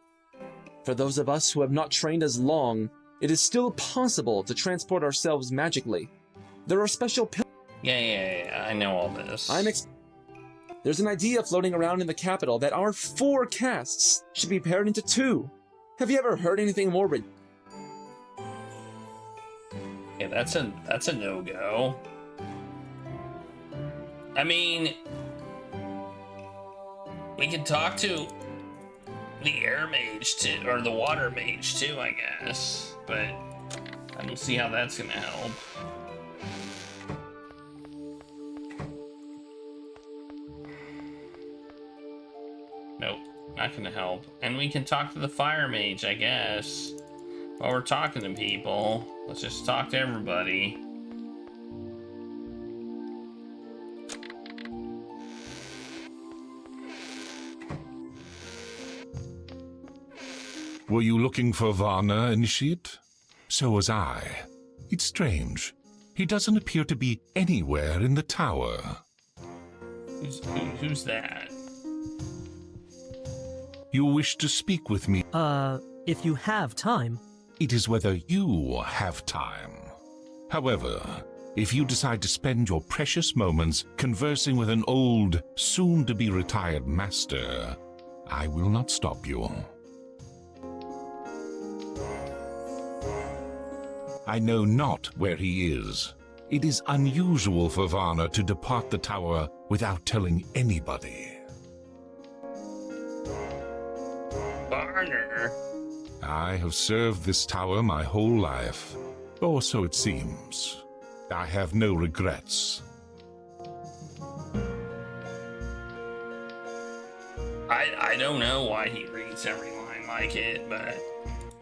For those of us who have not trained as long, it is still possible to transport ourselves magically. There are special Yeah, I know all this. There's an idea floating around in the capital that our 4 castes should be paired into 2. Have you ever heard anything more Yeah, that's a no-go. I mean, we can talk to the air mage too, or the water mage too, I guess. But I don't see how that's gonna help. Nope, Not gonna help. And we can talk to the fire mage, I guess. While we're talking to people, let's just talk to everybody. Were you looking for Varna, Initiate? So was I. It's strange. He doesn't appear to be anywhere in the tower. Who's that? You wish to speak with me? If you have time. It is whether you have time. However, if you decide to spend your precious moments conversing with an old, soon-to-be retired master, I will not stop you. I know not where he is. It is unusual for Varna to depart the tower without telling anybody. Varner? I have served this tower my whole life, or so it seems. I have no regrets. I don't know why he reads every line like it, but...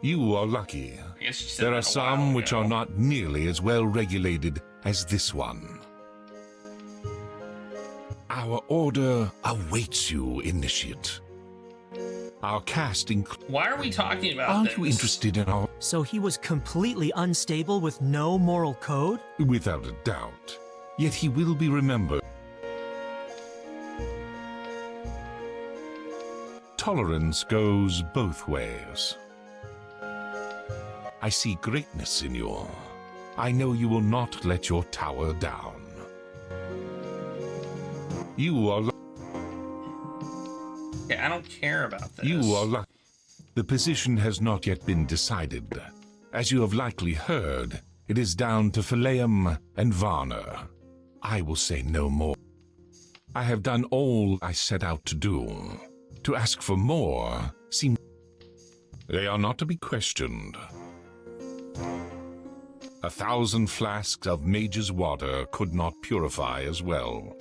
You are lucky. I guess you said There that are a some while which ago. are not nearly as well regulated as this one. Our order awaits you, Initiate. Our caste Why are we talking about Aren't this? you interested in our... So he was completely unstable with no moral code? Without a doubt. Yet he will be remembered. Tolerance goes both ways. I see greatness in you. I know you will not let your tower down. You are... Yeah, I don't care about this. You are lucky. The position has not yet been decided. As you have likely heard, it is down to Phileum and Varner. I will say no more. I have done all I set out to do. To ask for more seems... They are not to be questioned. 1,000 flasks of Mage's water could not purify as well.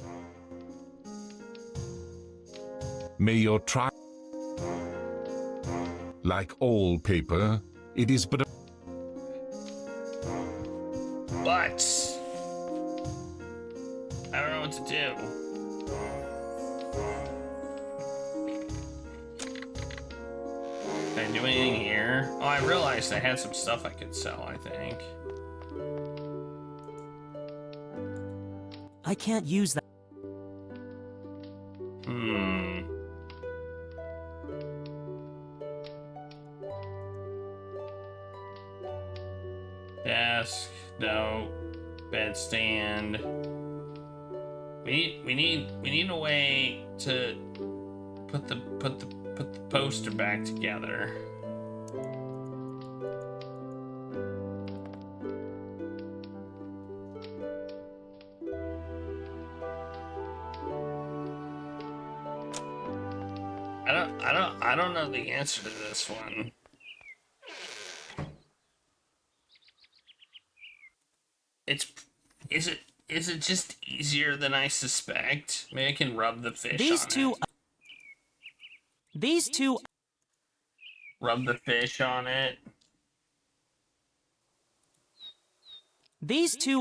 May your trial... Like all paper, it is but a... But... I don't know what to do. Can I do anything here? Oh, I realized I had some stuff I could sell, I think. I can't use that. Desk, no, bedstand. We need a way to put the poster back together. I don't know the answer to this one. Is it just easier than I suspect? Maybe I can rub the fish on it. These two Rub the fish on it. These two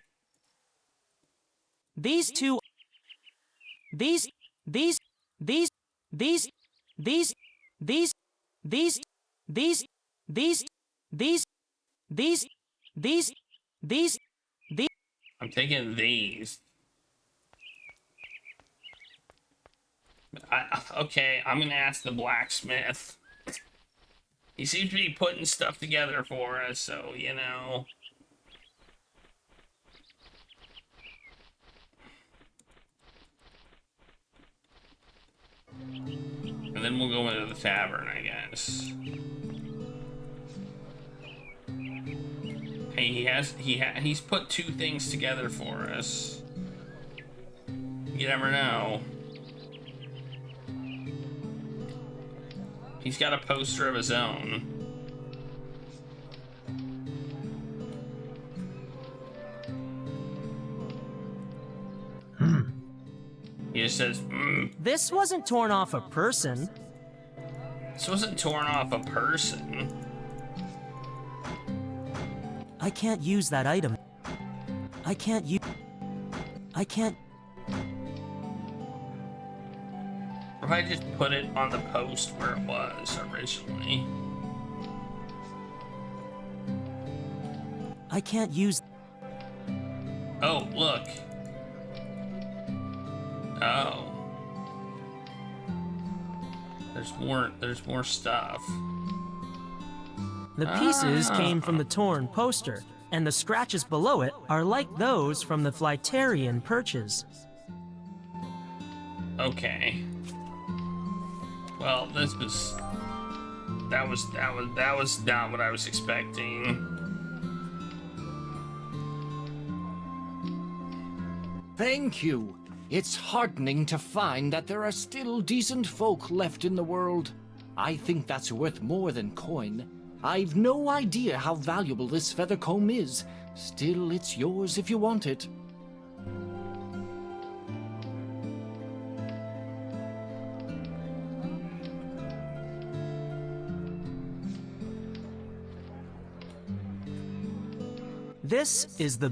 I'm taking these. Okay, I'm gonna ask the blacksmith. He seems to be putting stuff together for us, so, you know. And then we'll go into the tavern, I guess. Hey, he's put two things together for us. You never know. He's got a poster of his own. He just says, This wasn't torn off a person. This wasn't torn off a person. I can't use that item. I can't. Or if I just put it on the post where it was originally. I can't use. Oh, look. Oh. There's more stuff. The pieces came from the torn poster, and the scratches below it are like those from the Flyterian perches. Okay. Well, that was not what I was expecting. Thank you. It's heartening to find that there are still decent folk left in the world. I think that's worth more than coin. I've no idea how valuable this feather comb is. Still, it's yours if you want it. This is the...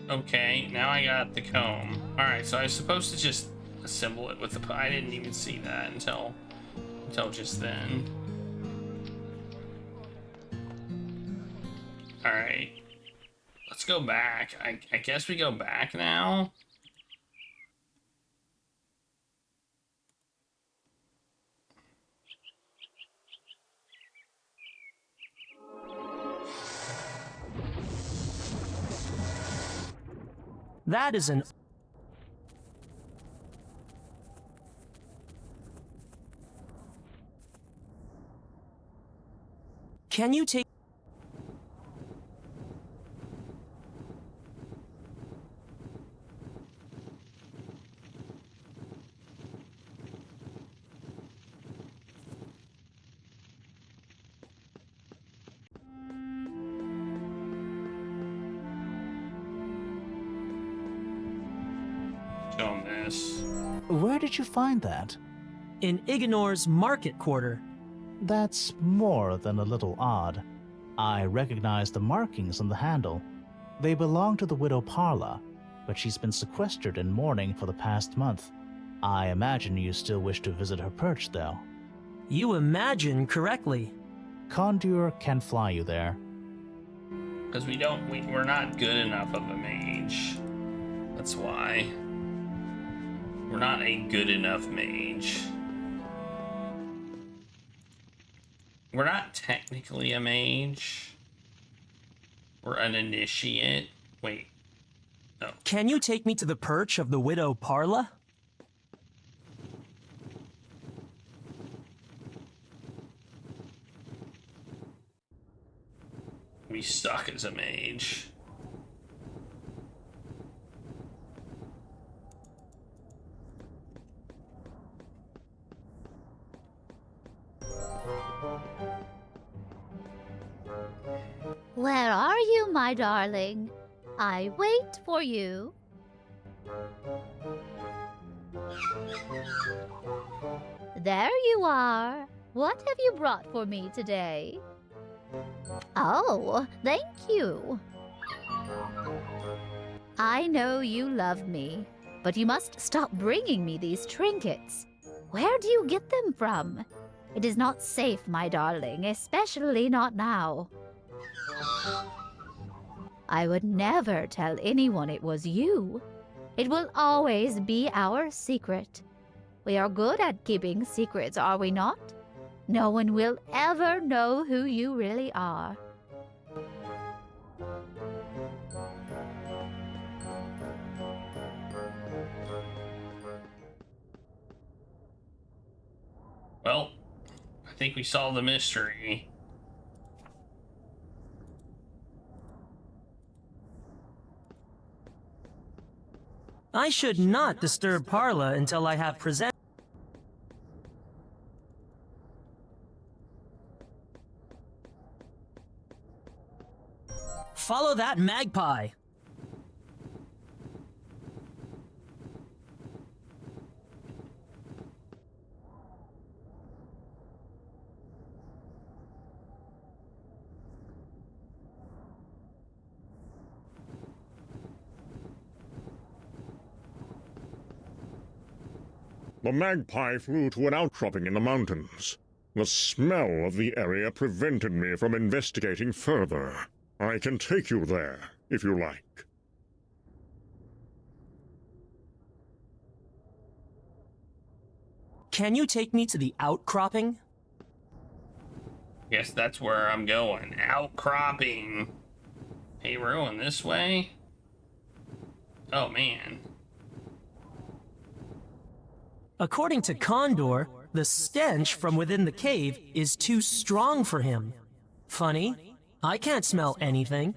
Okay, now I got the comb. Alright, so I was supposed to just assemble it with the... I didn't even see that until just then. Alright. Let's go back. I guess we go back now. That is an... Can you take... Where did you find that? In Iginor's market quarter. That's more than a little odd. I recognize the markings on the handle. They belong to the widow Parla, but she's been sequestered in mourning for the past month. I imagine you still wish to visit her perch, though. You imagine correctly. Condure can fly you there. Because we're not good enough of a mage. That's why. We're not a good enough mage. We're not technically a mage. We're an initiate. Wait. No. Can you take me to the perch of the widow Parla? We suck as a mage. Where are you, my darling? I wait for you. There you are. What have you brought for me today? Oh, thank you. I know you love me, but you must stop bringing me these trinkets. Where do you get them from? It is not safe, my darling, especially not now. I would never tell anyone it was you. It will always be our secret. We are good at keeping secrets, are we not? No one will ever know who you really are. Well, I think we solved the mystery. I should not disturb Parla until I have presented. Follow that magpie. The magpie flew to an outcropping in the mountains. The smell of the area prevented me from investigating further. I can take you there, if you like. Can you take me to the outcropping? Guess that's where I'm going. Outcropping. Hey, we're going this way? Oh, man. According to Condor, the stench from within the cave is too strong for him. Funny, I can't smell anything.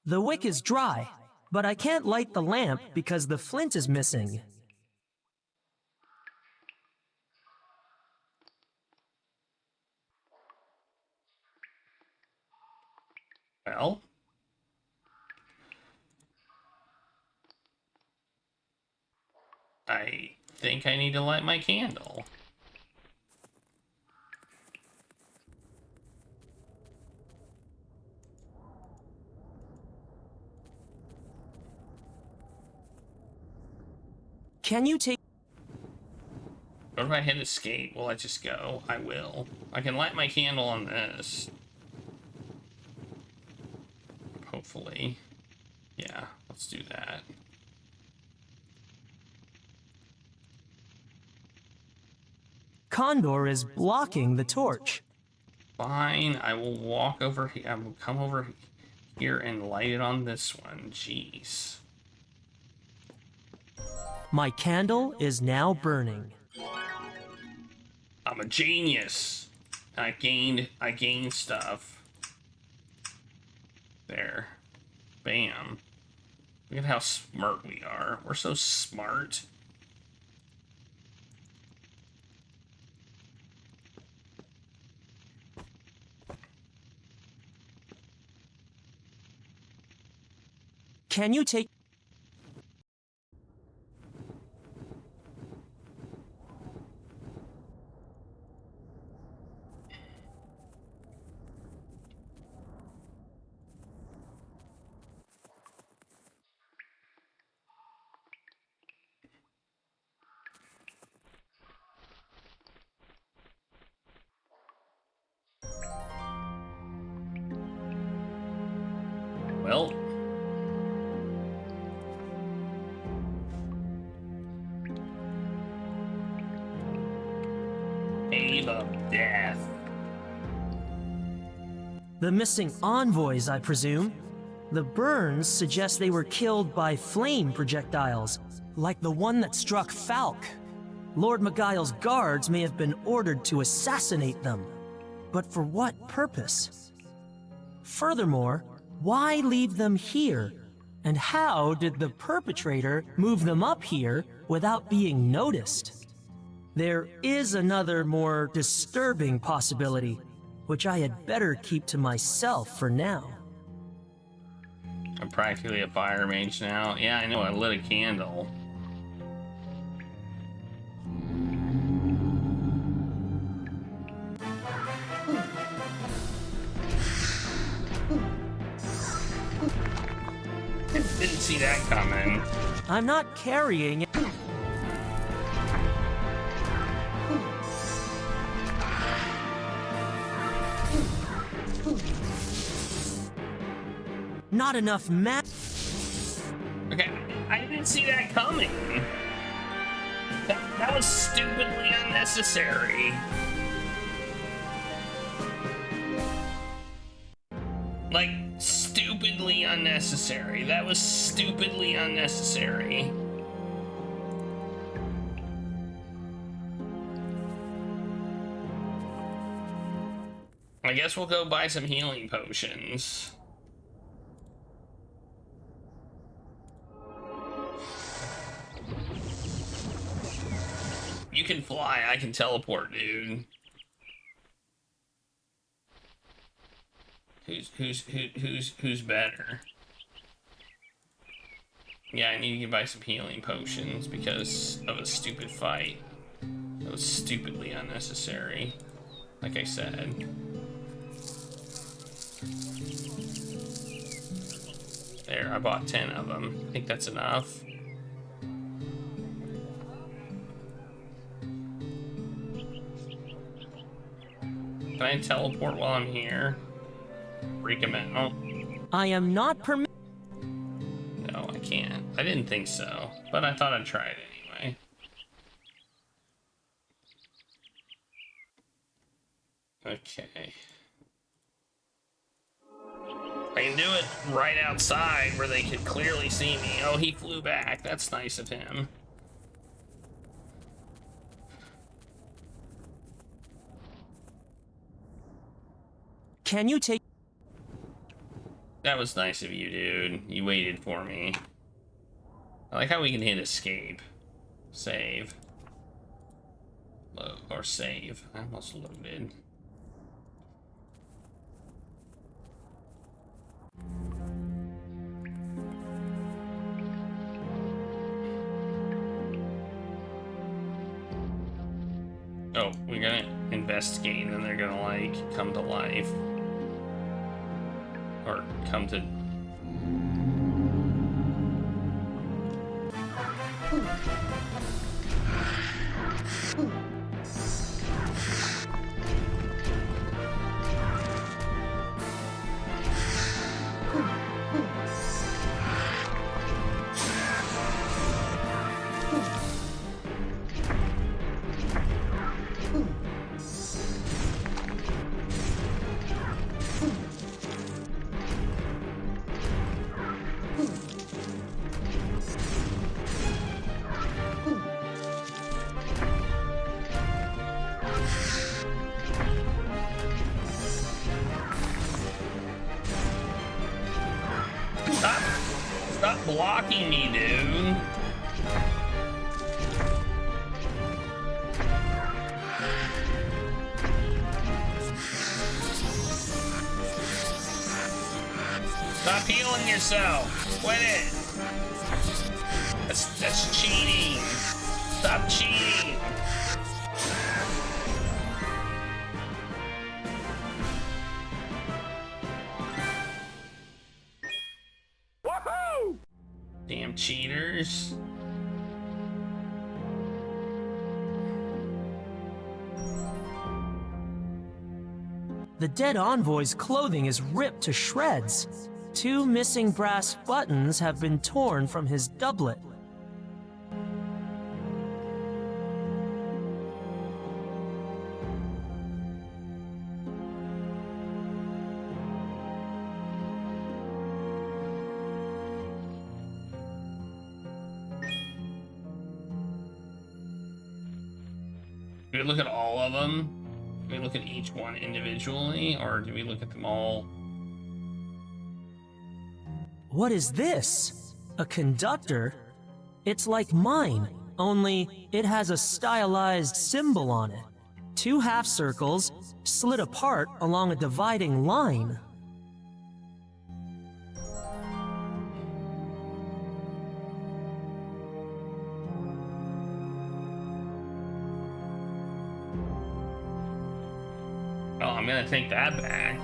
The wick is dry, but I can't light the lamp because the flint is missing. Well, I think I need to light my candle. Can you take... Or if I hit escape, will I just go? I will. I can light my candle on this. Hopefully. Yeah, let's do that. Condor is blocking the torch. Fine, I will walk over here. I will come over here and light it on this one. Jeez. My candle is now burning. I'm a genius. I gained stuff. There. Bam. Look at how smart we are. We're so smart. Can you take... Well. Cave of Death. The missing envoys, I presume. The burns suggest they were killed by flame projectiles, like the one that struck Falk. Lord Magile's guards may have been ordered to assassinate them. But for what purpose? Furthermore, why leave them here? And how did the perpetrator move them up here without being noticed? There is another more disturbing possibility, which I had better keep to myself for now. I'm practically a fire mage now. Yeah, I know, I lit a candle. Didn't see that coming. I'm not carrying it. Not enough Okay, I didn't see that coming. That was stupidly unnecessary. Like, stupidly unnecessary. That was stupidly unnecessary. I guess we'll go buy some healing potions. You can fly, I can teleport, dude. Who's better? Yeah, I need to buy some healing potions because of a stupid fight. That was stupidly unnecessary, like I said. There, I bought 10 of them. I think that's enough. Can I teleport while I'm here? Freak him out. I am not permitted. No, I can't. I didn't think so, but I thought I'd try it anyway. Okay. I can do it right outside where they could clearly see me. Oh, he flew back. That's nice of him. Can you take... That was nice of you, dude. You waited for me. I like how we can hit escape. Save. Load, or save. I almost loaded. Oh, we're gonna investigate and then they're gonna, like, come to life. Or come to... Stop blocking me, dude. Stop healing yourself. Quit it. That's cheating. Stop cheating. Damn cheaters. The dead envoy's clothing is ripped to shreds. 2 missing brass buttons have been torn from his doublet. Do we look at all of them? Do we look at each one individually, or do we look at them all? What is this? A conductor? It's like mine, only it has a stylized symbol on it. 2 half circles, slid apart along a dividing line. Oh, I'm gonna take that back.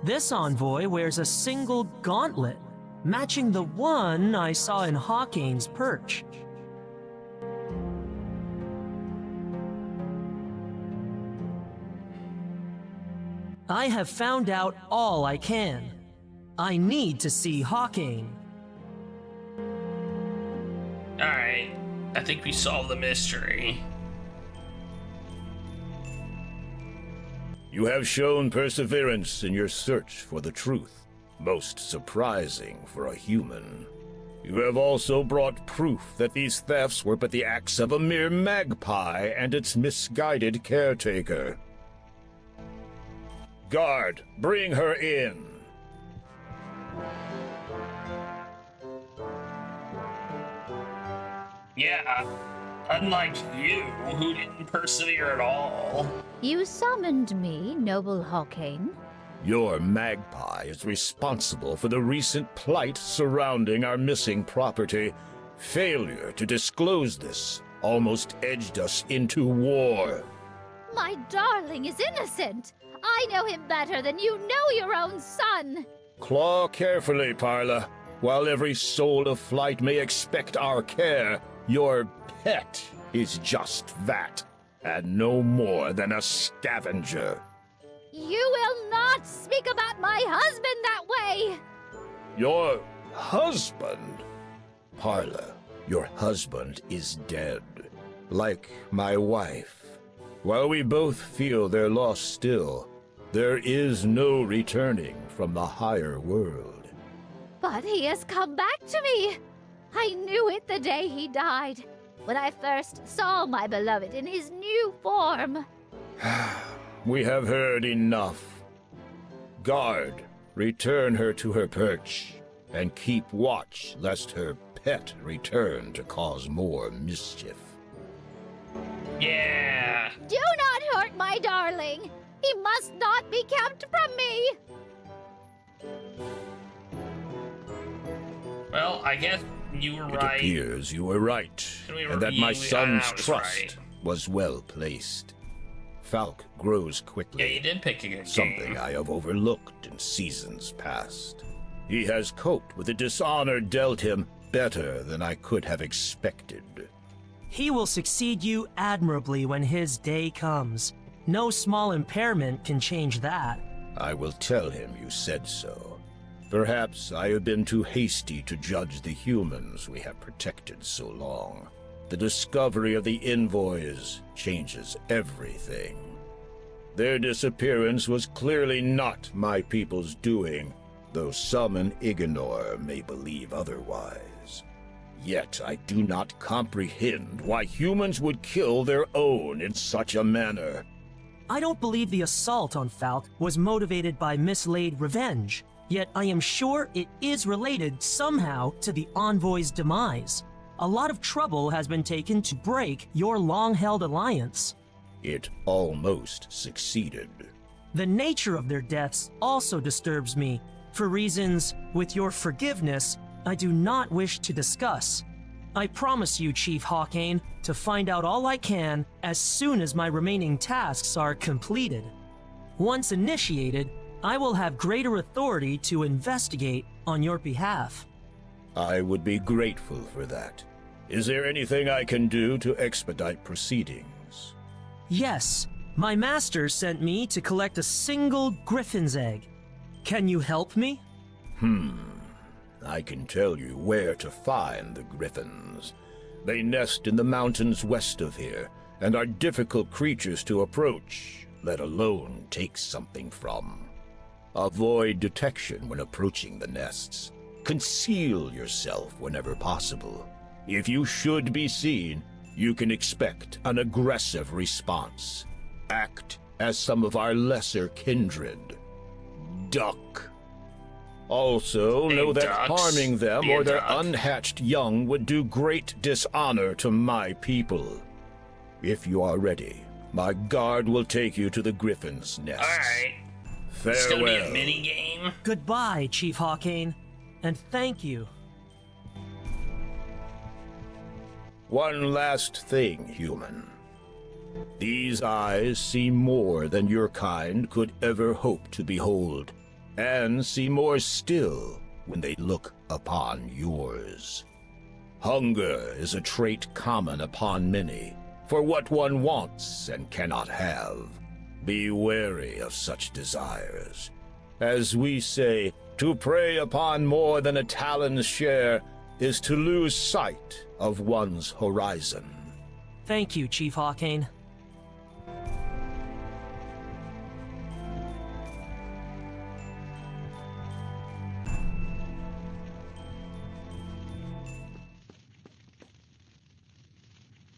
This envoy wears a single gauntlet, matching the one I saw in Hawkane's perch. I have found out all I can. I need to see Hawkane. Alright, I think we solved the mystery. You have shown perseverance in your search for the truth, most surprising for a human. You have also brought proof that these thefts were but the acts of a mere magpie and its misguided caretaker. Guard, bring her in. Yeah, unlike you, who didn't persevere at all. You summoned me, noble Hawkane. Your magpie is responsible for the recent plight surrounding our missing property. Failure to disclose this almost edged us into war. My darling is innocent. I know him better than you know your own son. Claw carefully, Parla. While every soul of flight may expect our care, your pet is just that, and no more than a scavenger. You will not speak about my husband that way! Your husband? Parla, your husband is dead, like my wife. While we both feel their loss still, there is no returning from the higher world. But he has come back to me! I knew it the day he died, when I first saw my beloved in his new form. We have heard enough. Guard, return her to her perch, and keep watch lest her pet return to cause more mischief. Yeah! Do not hurt my darling! He must not be kept from me! Well, I guess you were right. It appears you were right, and that my son's trust was well placed. Falk grows quickly. Yeah, you did pick a good Something game. I have overlooked in seasons past. He has coped with the dishonor dealt him better than I could have expected. He will succeed you admirably when his day comes. No small impairment can change that. I will tell him you said so. Perhaps I have been too hasty to judge the humans we have protected so long. The discovery of the envoys changes everything. Their disappearance was clearly not my people's doing, though some in Iginor may believe otherwise. Yet I do not comprehend why humans would kill their own in such a manner. I don't believe the assault on Falk was motivated by mislaid revenge, yet I am sure it is related somehow to the envoy's demise. A lot of trouble has been taken to break your long-held alliance. It almost succeeded. The nature of their deaths also disturbs me, for reasons, with your forgiveness, I do not wish to discuss. I promise you, Chief Hawkane, to find out all I can as soon as my remaining tasks are completed. Once initiated, I will have greater authority to investigate on your behalf. I would be grateful for that. Is there anything I can do to expedite proceedings? Yes, my master sent me to collect a single griffin's egg. Can you help me? I can tell you where to find the griffins. They nest in the mountains west of here, and are difficult creatures to approach, let alone take something from. Avoid detection when approaching the nests. Conceal yourself whenever possible. If you should be seen, you can expect an aggressive response. Act as some of our lesser kindred. Duck. Also, know that harming them or their unhatched young would do great dishonor to my people. If you are ready, my guard will take you to the griffin's nest. Alright. Farewell. It's gonna be a mini game. Goodbye, Chief Hawkane, and thank you. One last thing, human. These eyes see more than your kind could ever hope to behold, and see more still when they look upon yours. Hunger is a trait common upon many, for what one wants and cannot have. Be wary of such desires. As we say, to prey upon more than a talon's share is to lose sight of one's horizon. Thank you, Chief Hawkane.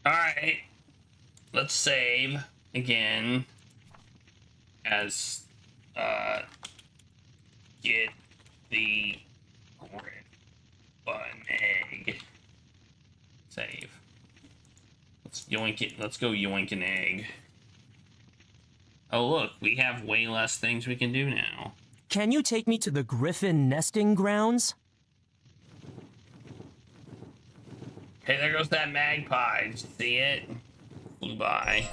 Alright. Let's save again as get the grip button egg. Save. Let's yoink it. Let's go yoink an egg. Oh look, we have way less things we can do now. Can you take me to the griffin nesting grounds? Hey, there goes that magpie. Did you see it? Flew by.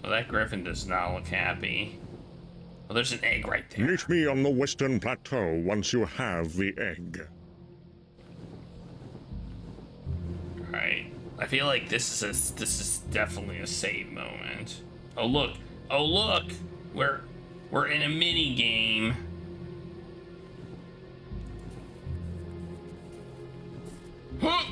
Oh, that griffin does not look happy. Oh, there's an egg right there. Meet me on the Western Plateau once you have the egg. Alright. I feel like this is definitely a save moment. Oh look! Oh look! We're in a mini game. Huh!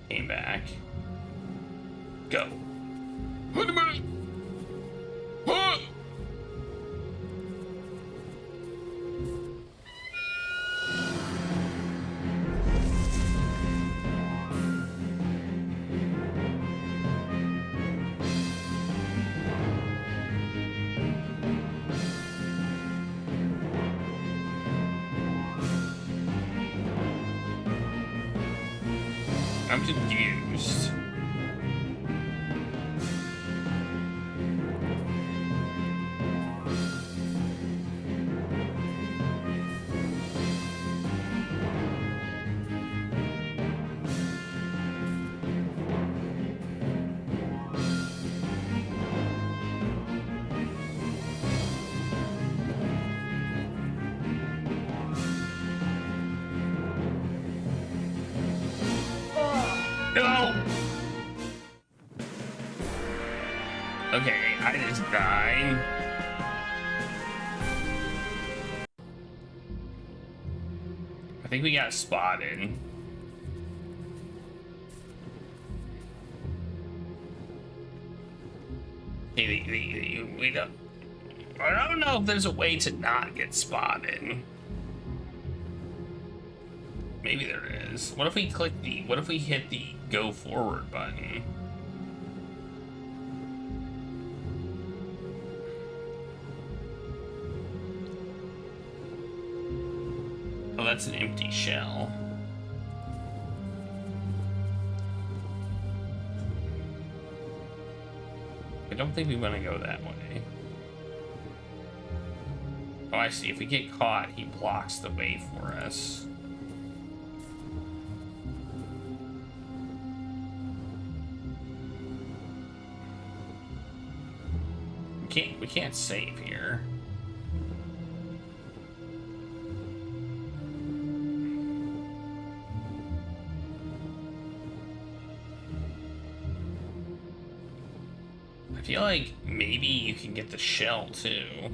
Came back. Go. Wait a minute. Huh! I'm confused. No! Okay, I just died. I think we got spotted. We don't. I don't know if there's a way to not get spotted. Maybe there is. What if we click the, what if we hit the go forward button? Oh, that's an empty shell. I don't think we want to go that way. Oh, I see. If we get caught, he blocks the way for us. We can't save here. I feel like maybe you can get the shell too.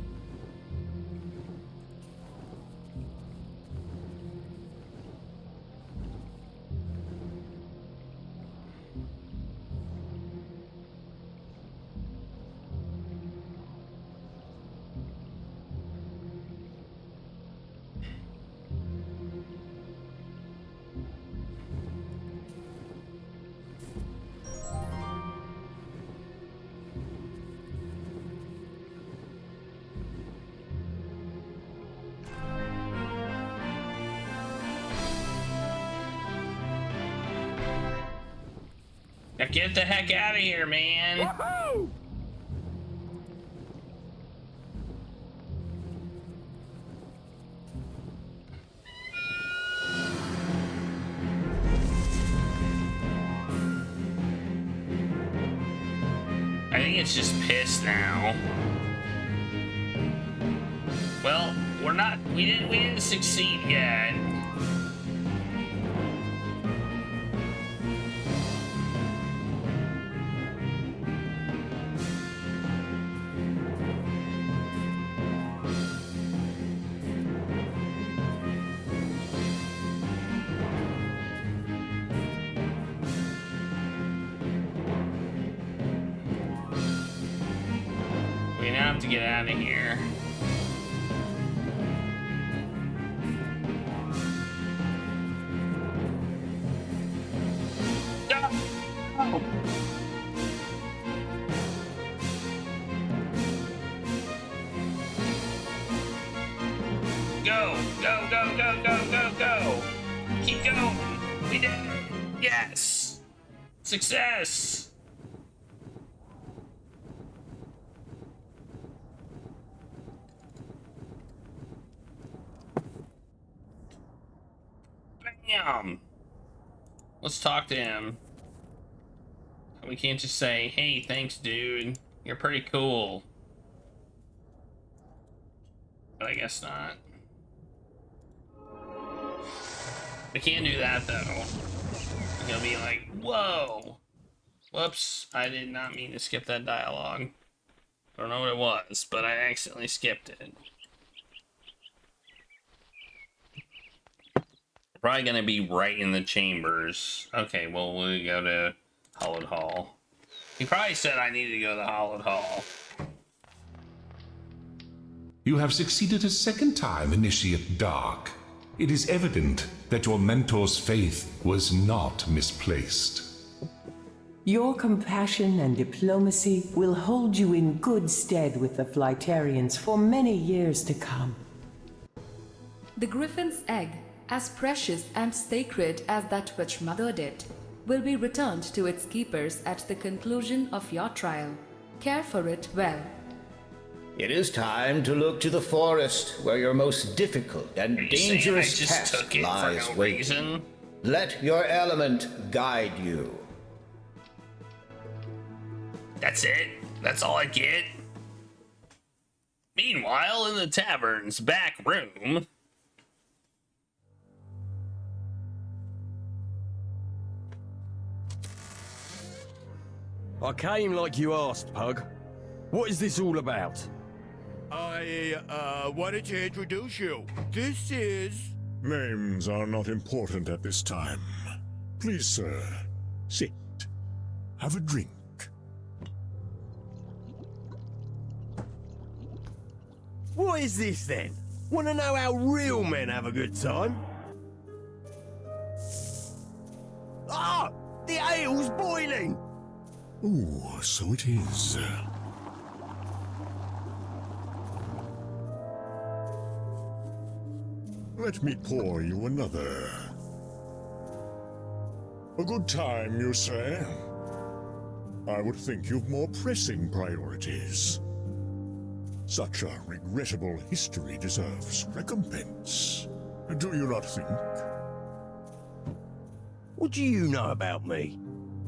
Now get the heck out of here, man! Woohoo! I think it's just pissed now. Well, we didn't succeed yet. We now have to get out of here. Oh. Go, go, go, go, go, go, go. Keep going. did it! Yes! Success! Bam! Let's talk to him. We can't just say, hey, thanks, dude. You're pretty cool. But I guess not. We can't do that, though. He'll be like, whoa! Whoops, I did not mean to skip that dialogue. I don't know what it was, but I accidentally skipped it. Probably gonna be right in the chambers. Okay, well, we'll go to Hollowed Hall. He probably said I needed to go to Hollowed Hall. You have succeeded a second time, Initiate Dark. It is evident that your mentor's faith was not misplaced. Your compassion and diplomacy will hold you in good stead with the Flightarians for many years to come. The Griffin's egg, as precious and sacred as that which mothered it, will be returned to its keepers at the conclusion of your trial. Care for it well. It is time to look to the forest where your most difficult and dangerous task lies waiting. Let your element guide you. That's it? That's all I get? Meanwhile, in the tavern's back room... I came like you asked, Pug. What is this all about? I wanted to introduce you. This is... Names are not important at this time. Please, sir, sit. Have a drink. What is this, then? Want to know how real men have a good time? Ah! The ale's boiling! Ooh, so it is. Let me pour you another. A good time, you say? I would think you've more pressing priorities. Such a regrettable history deserves recompense. Do you not think? What do you know about me?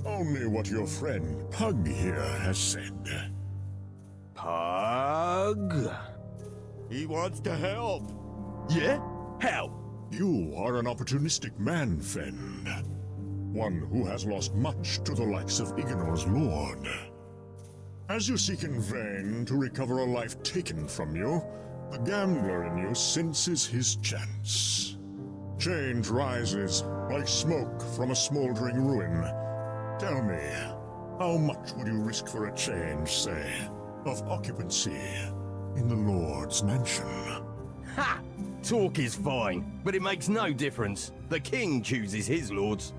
Only what your friend Pug here has said. Pug? He wants to help. Yeah? Help? You are an opportunistic man, friend. One who has lost much to the likes of Iginor's lord. As you seek in vain to recover a life taken from you, the gambler in you senses his chance. Change rises like smoke from a smoldering ruin. Tell me, how much would you risk for a change, say, of occupancy in the Lord's mansion? Ha! Talk is fine, but it makes no difference. The king chooses his lords.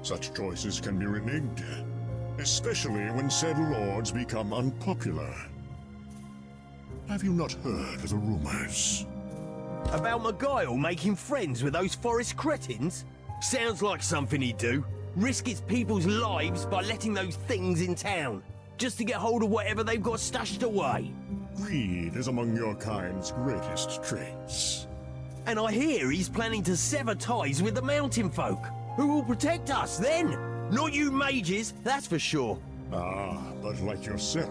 Such choices can be reneged, especially when said lords become unpopular. Have you not heard the rumors? About Miguel making friends with those forest cretins? Sounds like something he'd do. Risk its people's lives by letting those things in town, just to get hold of whatever they've got stashed away. Greed is among your kind's greatest traits. And I hear he's planning to sever ties with the mountain folk, who will protect us then. Not you mages, that's for sure. Ah, but like yourself,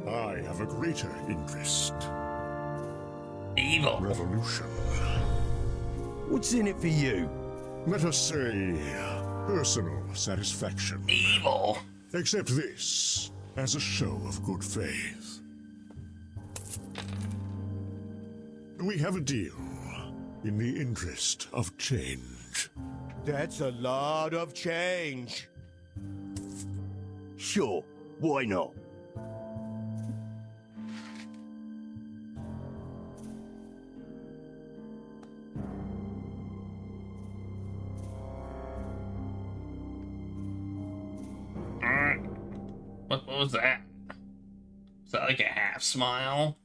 I have a greater interest. Evil. Revolution. What's in it for you? Let us say, personal satisfaction. Evil. Accept this as a show of good faith. We have a deal in the interest of change. That's a lot of change. Sure, why not? What was that? Is that like a half smile?